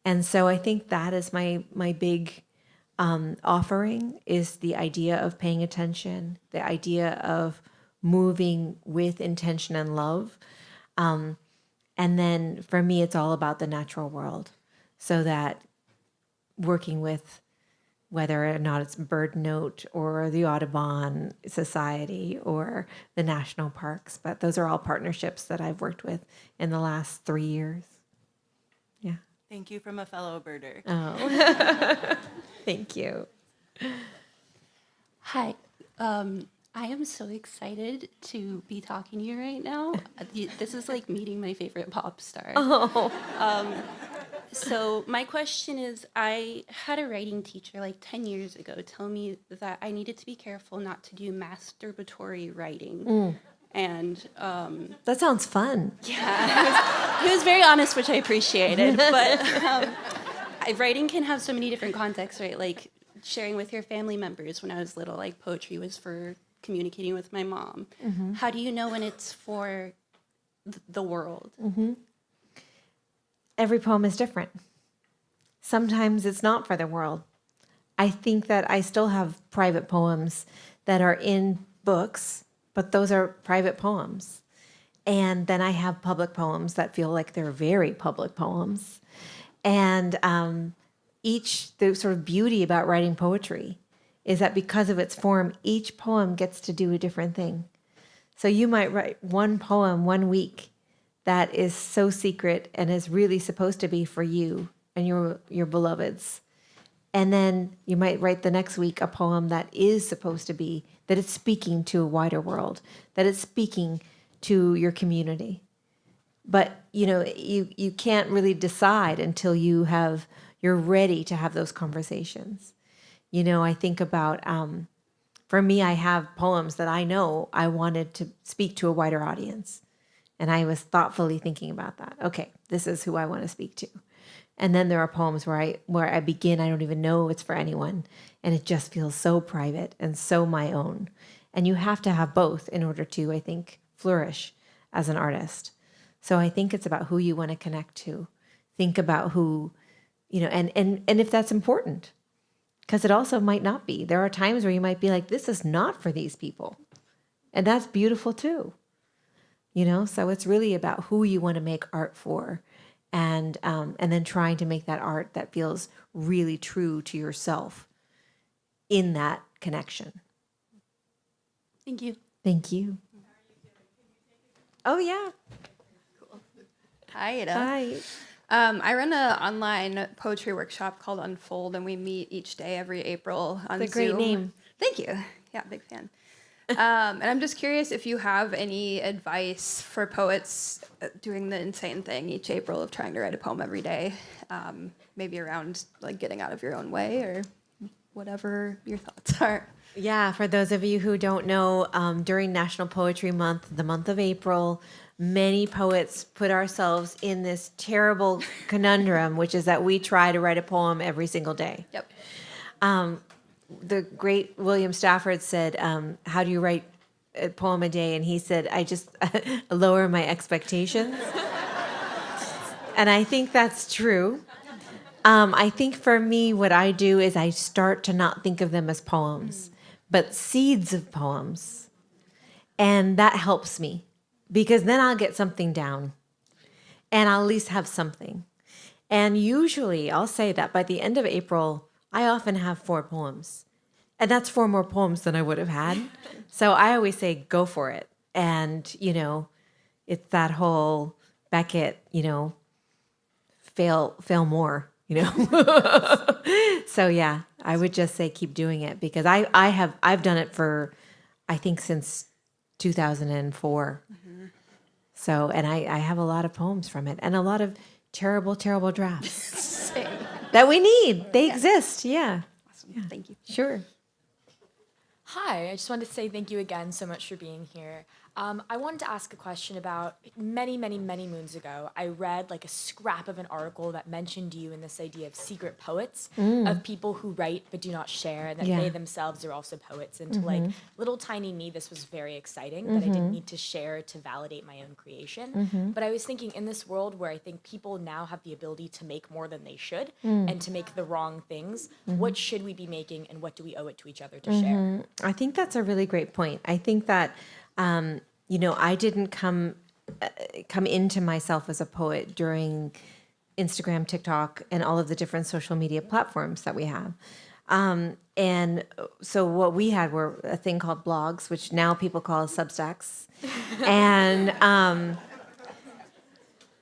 Speaker 2: And so I think that is my big offering, is the idea of paying attention, the idea of moving with intention and love. And then for me, it's all about the natural world. So that working with, whether or not it's Bird Note or the Audubon Society or the national parks, but those are all partnerships that I've worked with in the last 3 years. Yeah.
Speaker 13: Thank you from a fellow birder.
Speaker 2: Oh, thank you.
Speaker 14: Hi. I am so excited to be talking to you right now. This is like meeting my favorite pop star.
Speaker 2: Oh.
Speaker 14: So my question is, I had a writing teacher like 10 years ago tell me that I needed to be careful not to do masturbatory writing. And
Speaker 2: That sounds fun.
Speaker 14: yeah, he was very honest, which I appreciated. But writing can have so many different contexts, right? Like sharing with your family members. When I was little, like poetry was for communicating with my mom. How do you know when it's for the world?
Speaker 2: Every poem is different. Sometimes it's not for the world. I think that I still have private poems that are in books, but those are private poems. And then I have public poems that feel like they're very public poems. And the sort of beauty about writing poetry is that because of its form, each poem gets to do a different thing. So you might write one poem 1 week that is so secret and is really supposed to be for you and your beloveds. And then you might write the next week a poem that is supposed to be, that it's speaking to a wider world, that it's speaking to your community. But, you can't really decide until you're ready to have those conversations. I think about, for me, I have poems that I know I wanted to speak to a wider audience. And I was thoughtfully thinking about that. Okay, this is who I want to speak to. And then there are poems where I begin, I don't even know it's for anyone. And it just feels so private and so my own. And you have to have both in order to, I think, flourish as an artist. So I think it's about who you want to connect to. Think about who, and if that's important. Because it also might not be. There are times where you might be like, this is not for these people. And that's beautiful too. So it's really about who you want to make art for. And then trying to make that art that feels really true to yourself in that connection.
Speaker 14: Thank you.
Speaker 2: Thank you. Oh, yeah.
Speaker 15: Cool. Hi, Ada.
Speaker 2: Hi.
Speaker 15: I run an online poetry workshop called Unfold, and we meet each day every April on Zoom.
Speaker 2: It's a great name.
Speaker 15: Thank you. Yeah, big fan. And I'm just curious if you have any advice for poets doing the insane thing each April of trying to write a poem every day, maybe around like getting out of your own way or whatever your thoughts are.
Speaker 2: Yeah, for those of you who don't know, during National Poetry Month, the month of April, many poets put ourselves in this terrible conundrum, which is that we try to write a poem every single day.
Speaker 15: Yep.
Speaker 2: The great William Stafford said, how do you write a poem a day? And he said, I just lower my expectations. And I think that's true. I think for me, what I do is I start to not think of them as poems, but seeds of poems. And that helps me because then I'll get something down and I'll at least have something. And usually I'll say that by the end of April, I often have 4 poems. And that's 4 more poems than I would have had. So I always say, go for it. And, it's that whole Beckett, fail more, So yeah, I would just say keep doing it because I've done it for, I think since 2004. Mm-hmm. So, and I have a lot of poems from it and a lot of terrible, terrible drafts that we need. They exist. Yeah.
Speaker 15: Awesome. Yeah. Thank you.
Speaker 2: Sure.
Speaker 16: Hi, I just wanted to say thank you again so much for being here. I wanted to ask a question about many, many, many moons ago. I read like a scrap of an article that mentioned you in this idea of secret poets, of people who write but do not share, and that they themselves are also poets. And to like little tiny me, this was very exciting that I didn't need to share to validate my own creation. But I was thinking in this world where I think people now have the ability to make more than they should and to make the wrong things, what should we be making and what do we owe it to each other to share?
Speaker 2: I think that's a really great point. I think that I didn't come into myself as a poet during Instagram, TikTok, and all of the different social media platforms that we have. And so what we had were a thing called blogs, which now people call Substacks. And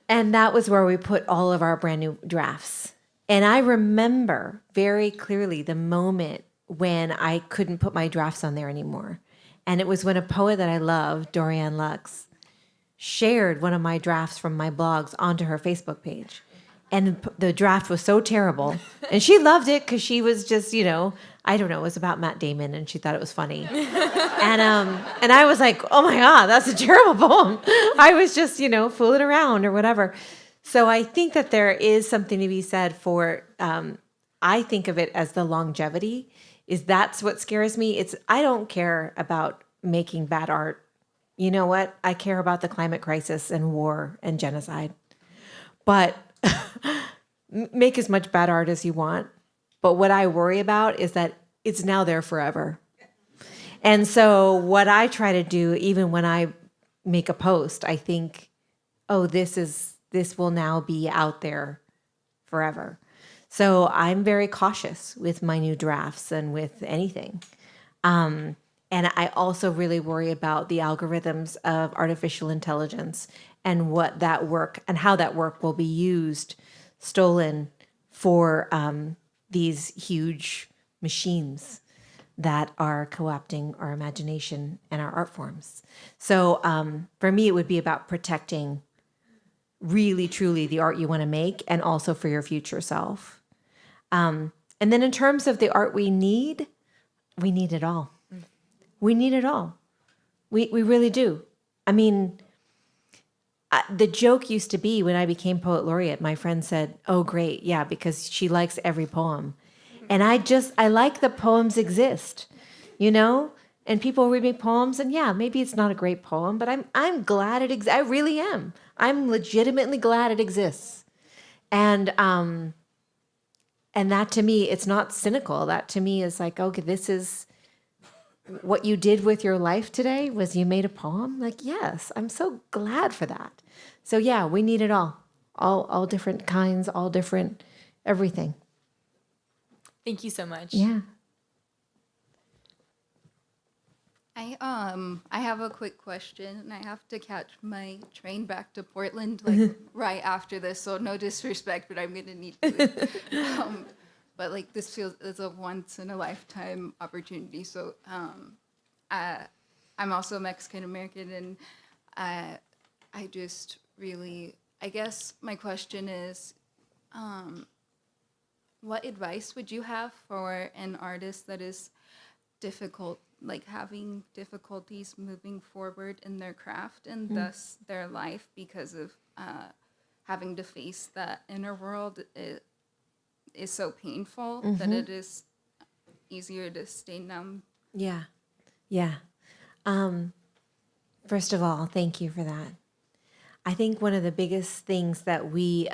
Speaker 2: that was where we put all of our brand new drafts. And I remember very clearly the moment when I couldn't put my drafts on there anymore. And it was when a poet that I love, Dorianne Lux, shared one of my drafts from my blogs onto her Facebook page. And the draft was so terrible. And she loved it because she was just, I don't know, it was about Matt Damon and she thought it was funny. And I was like, oh my God, that's a terrible poem. I was just, fooling around or whatever. So I think that there is something to be said for, I think of it as the longevity, that's what scares me. I don't care about making bad art. You know what? I care about the climate crisis and war and genocide. But make as much bad art as you want. But what I worry about is that it's now there forever. And so what I try to do, even when I make a post, I think, oh, this will now be out there forever. So I'm very cautious with my new drafts and with anything. And I also really worry about the algorithms of artificial intelligence and what that work and how that work will be used, stolen for these huge machines that are co-opting our imagination and our art forms. So for me, it would be about protecting really, truly the art you want to make and also for your future self. And then in terms of the art we need it all. We need it all. We really do. I mean, the joke used to be when I became Poet Laureate, my friend said, oh, great, yeah, because she likes every poem. And I like that poems exist, and people read me poems, and yeah, maybe it's not a great poem, but I'm glad it exists. I really am. I'm legitimately glad it exists. And that to me, it's not cynical. That to me is like, okay, this is what you did with your life today was you made a poem? Like, yes, I'm so glad for that. So yeah, we need it all different kinds, all different, everything.
Speaker 16: Thank you so much.
Speaker 2: Yeah.
Speaker 17: I have a quick question, and I have to catch my train back to Portland right after this. So no disrespect, but I'm gonna need to. But this feels it's a once in a lifetime opportunity. So I'm also Mexican American, and I just really, I guess my question is, what advice would you have for an artist that is difficult, having difficulties moving forward in their craft and thus their life because of having to face that inner world is so painful that it is easier to stay numb?
Speaker 2: Yeah. First of all, thank you for that. I think one of the biggest things that we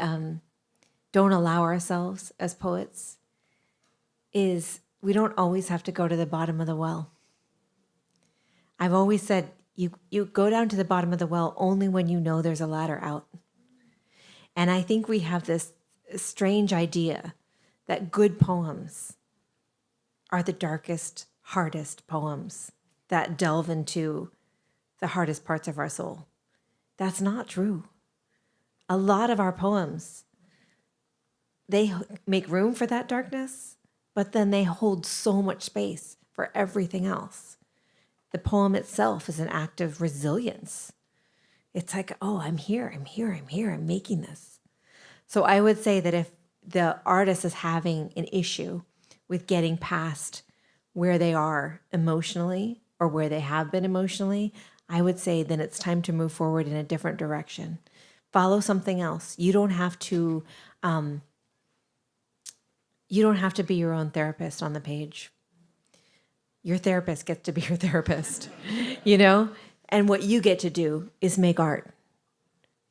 Speaker 2: don't allow ourselves as poets is we don't always have to go to the bottom of the well. I've always said you go down to the bottom of the well only when you know there's a ladder out. And I think we have this strange idea that good poems are the darkest, hardest poems that delve into the hardest parts of our soul. That's not true. A lot of our poems, they make room for that darkness, but then they hold so much space for everything else. The poem itself is an act of resilience. It's like, oh, I'm here, I'm making this. So I would say that if the artist is having an issue with getting past where they are emotionally or where they have been emotionally, I would say then it's time to move forward in a different direction. Follow something else. You don't have to be your own therapist on the page. Your therapist gets to be your therapist, And what you get to do is make art.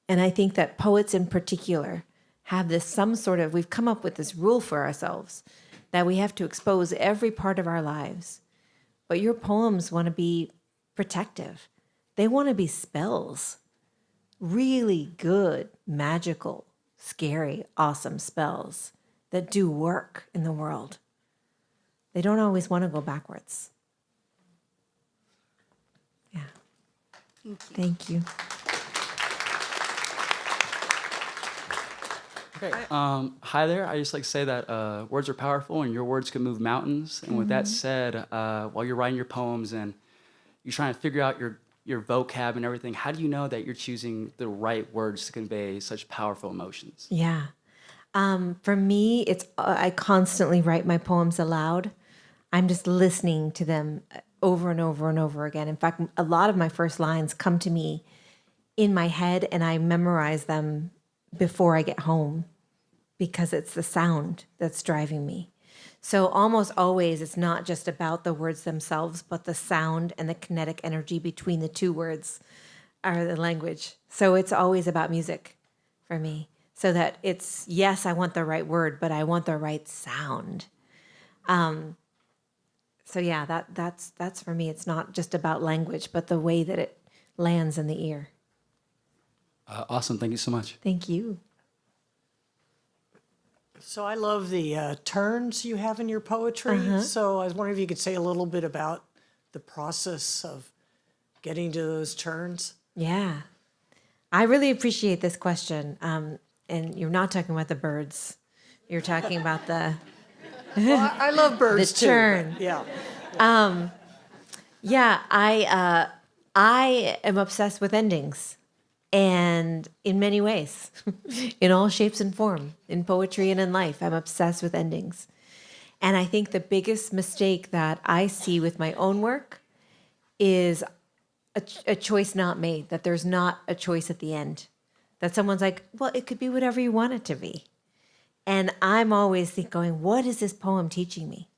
Speaker 2: And I think that poets in particular have we've come up with this rule for ourselves that we have to expose every part of our lives. But your poems want to be protective. They want to be spells. Really good, magical, scary, awesome spells that do work in the world. They don't always want to go backwards. Yeah. Thank you.
Speaker 18: Okay. Hi there. I just like to say that words are powerful and your words can move mountains. And with that said, while you're writing your poems and you're trying to figure out your vocab and everything, how do you know that you're choosing the right words to convey such powerful emotions?
Speaker 2: Yeah. For me, it's I constantly write my poems aloud. I'm just listening to them over and over and over again. In fact, a lot of my first lines come to me in my head, and I memorize them before I get home because it's the sound that's driving me. So almost always, it's not just about the words themselves, but the sound and the kinetic energy between the two words are the language. So it's always about music for me. So that it's, yes, I want the right word, but I want the right sound. So yeah, that's for me. It's not just about language, but the way that it lands in the ear.
Speaker 18: Awesome. Thank you so much.
Speaker 2: Thank you.
Speaker 19: So I love the turns you have in your poetry. So I was wondering if you could say a little bit about the process of getting to those turns.
Speaker 2: Yeah. I really appreciate this question. And you're not talking about the birds. You're talking about the...
Speaker 19: Well, I love birds
Speaker 2: the
Speaker 19: too.
Speaker 2: turn.
Speaker 19: Yeah.
Speaker 2: I am obsessed with endings, and in many ways, in all shapes and form, in poetry and in life, I'm obsessed with endings. And I think the biggest mistake that I see with my own work is a choice not made, that there's not a choice at the end, that someone's like, well, it could be whatever you want it to be. And I'm always going, what is this poem teaching me?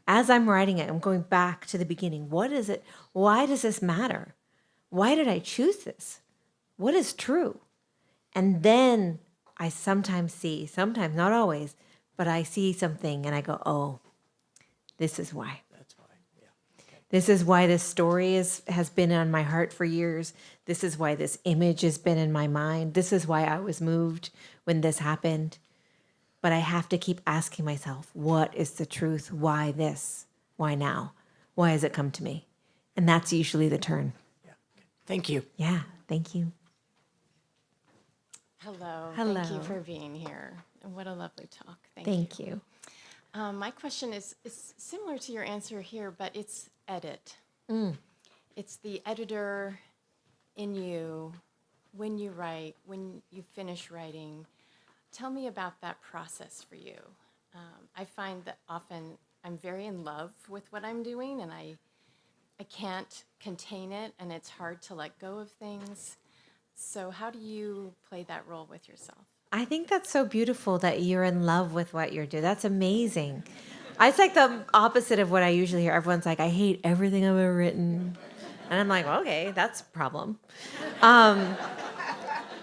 Speaker 2: As I'm writing it, I'm going back to the beginning. What is it? Why does this matter? Why did I choose this? What is true? And then I sometimes see, sometimes, not always, but I see something and I go, oh, this is why.
Speaker 19: That's why, yeah. Okay.
Speaker 2: This is why this story has been on my heart for years. This is why this image has been in my mind. This is why I was moved when this happened. But I have to keep asking myself, what is the truth? Why this? Why now? Why has it come to me? And that's usually the turn.
Speaker 19: Yeah. Okay. Thank you.
Speaker 2: Yeah, thank you.
Speaker 20: Hello.
Speaker 2: Hello.
Speaker 20: Thank you for being here. And what a lovely talk.
Speaker 2: Thank you.
Speaker 20: My question is similar to your answer here, but it's edit. It's the editor in you when you write, when you finish writing. Tell me about that process for you. I find that often I'm very in love with what I'm doing, and I can't contain it, and it's hard to let go of things. So how do you play that role with yourself?
Speaker 2: I think that's so beautiful that you're in love with what you're doing. That's amazing. It's like the opposite of what I usually hear. Everyone's like, I hate everything I've ever written. And I'm like, okay, that's a problem.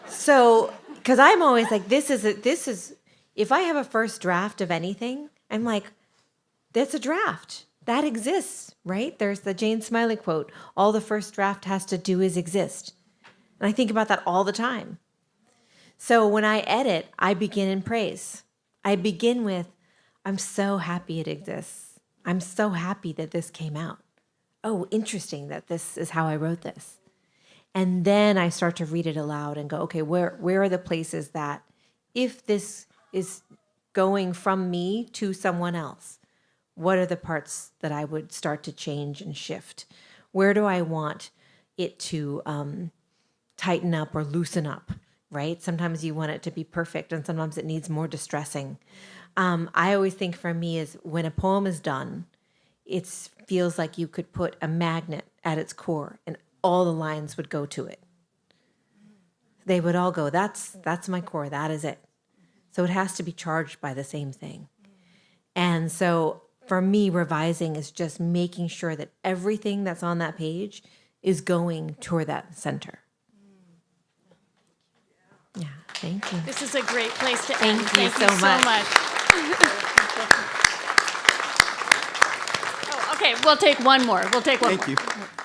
Speaker 2: Because I'm always like, this is, if I have a first draft of anything, I'm like, that's a draft. That exists, right? There's the Jane Smiley quote, all the first draft has to do is exist. And I think about that all the time. So when I edit, I begin in praise. I begin with, I'm so happy it exists. I'm so happy that this came out. Oh, interesting that this is how I wrote this. And then I start to read it aloud and go, okay, where are the places that if this is going from me to someone else, what are the parts that I would start to change and shift? Where do I want it to tighten up or loosen up, right? Sometimes you want it to be perfect and sometimes it needs more distressing. I always think for me is when a poem is done, it feels like you could put a magnet at its core and all the lines would go to it. They would all go, that's my core, that is it. So it has to be charged by the same thing. And so for me, revising is just making sure that everything that's on that page is going toward that center. Yeah, thank you.
Speaker 1: This is a great place to end.
Speaker 2: Thank you so much.
Speaker 1: Oh, okay, we'll take one more.
Speaker 21: Thank you.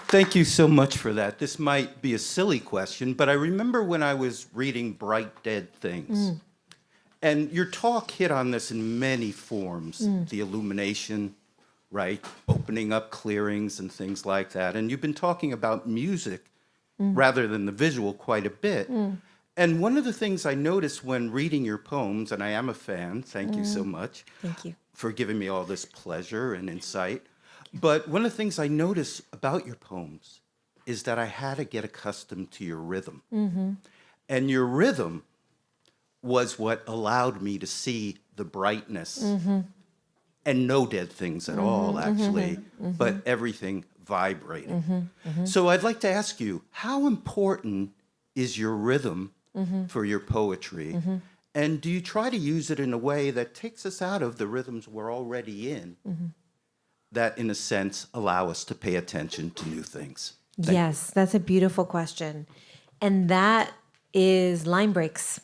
Speaker 21: Thank you so much for that. This might be a silly question, but I remember when I was reading Bright Dead Things. And your talk hit on this in many forms, the illumination, right? Opening up clearings and things like that. And you've been talking about music rather than the visual quite a bit. And one of the things I noticed when reading your poems, and I am a fan, thank you so much.
Speaker 2: Thank you.
Speaker 21: For giving me all this pleasure and insight. But one of the things I noticed about your poems is that I had to get accustomed to your rhythm. And your rhythm was what allowed me to see the brightness and no dead things at all, actually, but everything vibrating. So I'd like to ask you, how important is your rhythm for your poetry? And do you try to use it in a way that takes us out of the rhythms we're already in, that in a sense allow us to pay attention to new things?
Speaker 2: Yes, that's a beautiful question. And that is line breaks.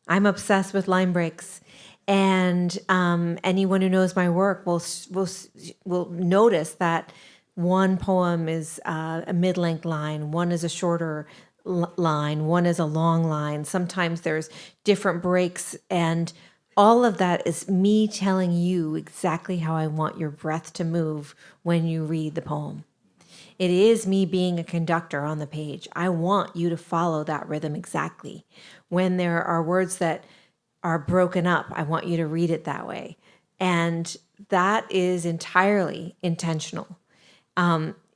Speaker 2: I'm obsessed with line breaks. And anyone who knows my work will notice that one poem is a mid-length line, one is a shorter line, one is a long line. Sometimes there's different breaks, and all of that is me telling you exactly how I want your breath to move when you read the poem. It is me being a conductor on the page. I want you to follow that rhythm exactly. When there are words that are broken up, I want you to read it that way. And that is entirely intentional.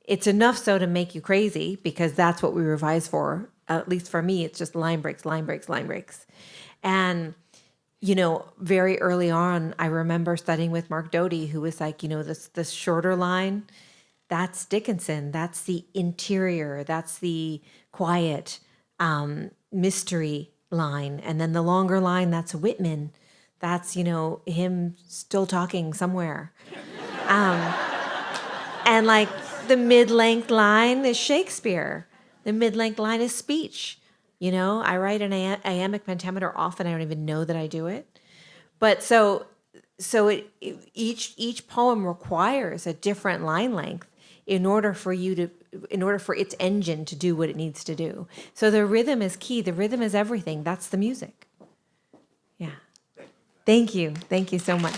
Speaker 2: It's enough so to make you crazy, because that's what we revise for. At least for me, it's just line breaks, line breaks, line breaks. And, very early on, I remember studying with Mark Doty, who was like, this shorter line, that's Dickinson. That's the interior. That's the quiet mystery line. And then the longer line, that's Whitman. That's, him still talking somewhere. And like the mid-length line is Shakespeare. The mid-length line is speech. I write an iambic pentameter often. I don't even know that I do it. But each poem requires a different line length in order for its engine to do what it needs to do. So the rhythm is key. The rhythm is everything. That's the music. Yeah. Thank you. Thank you so much.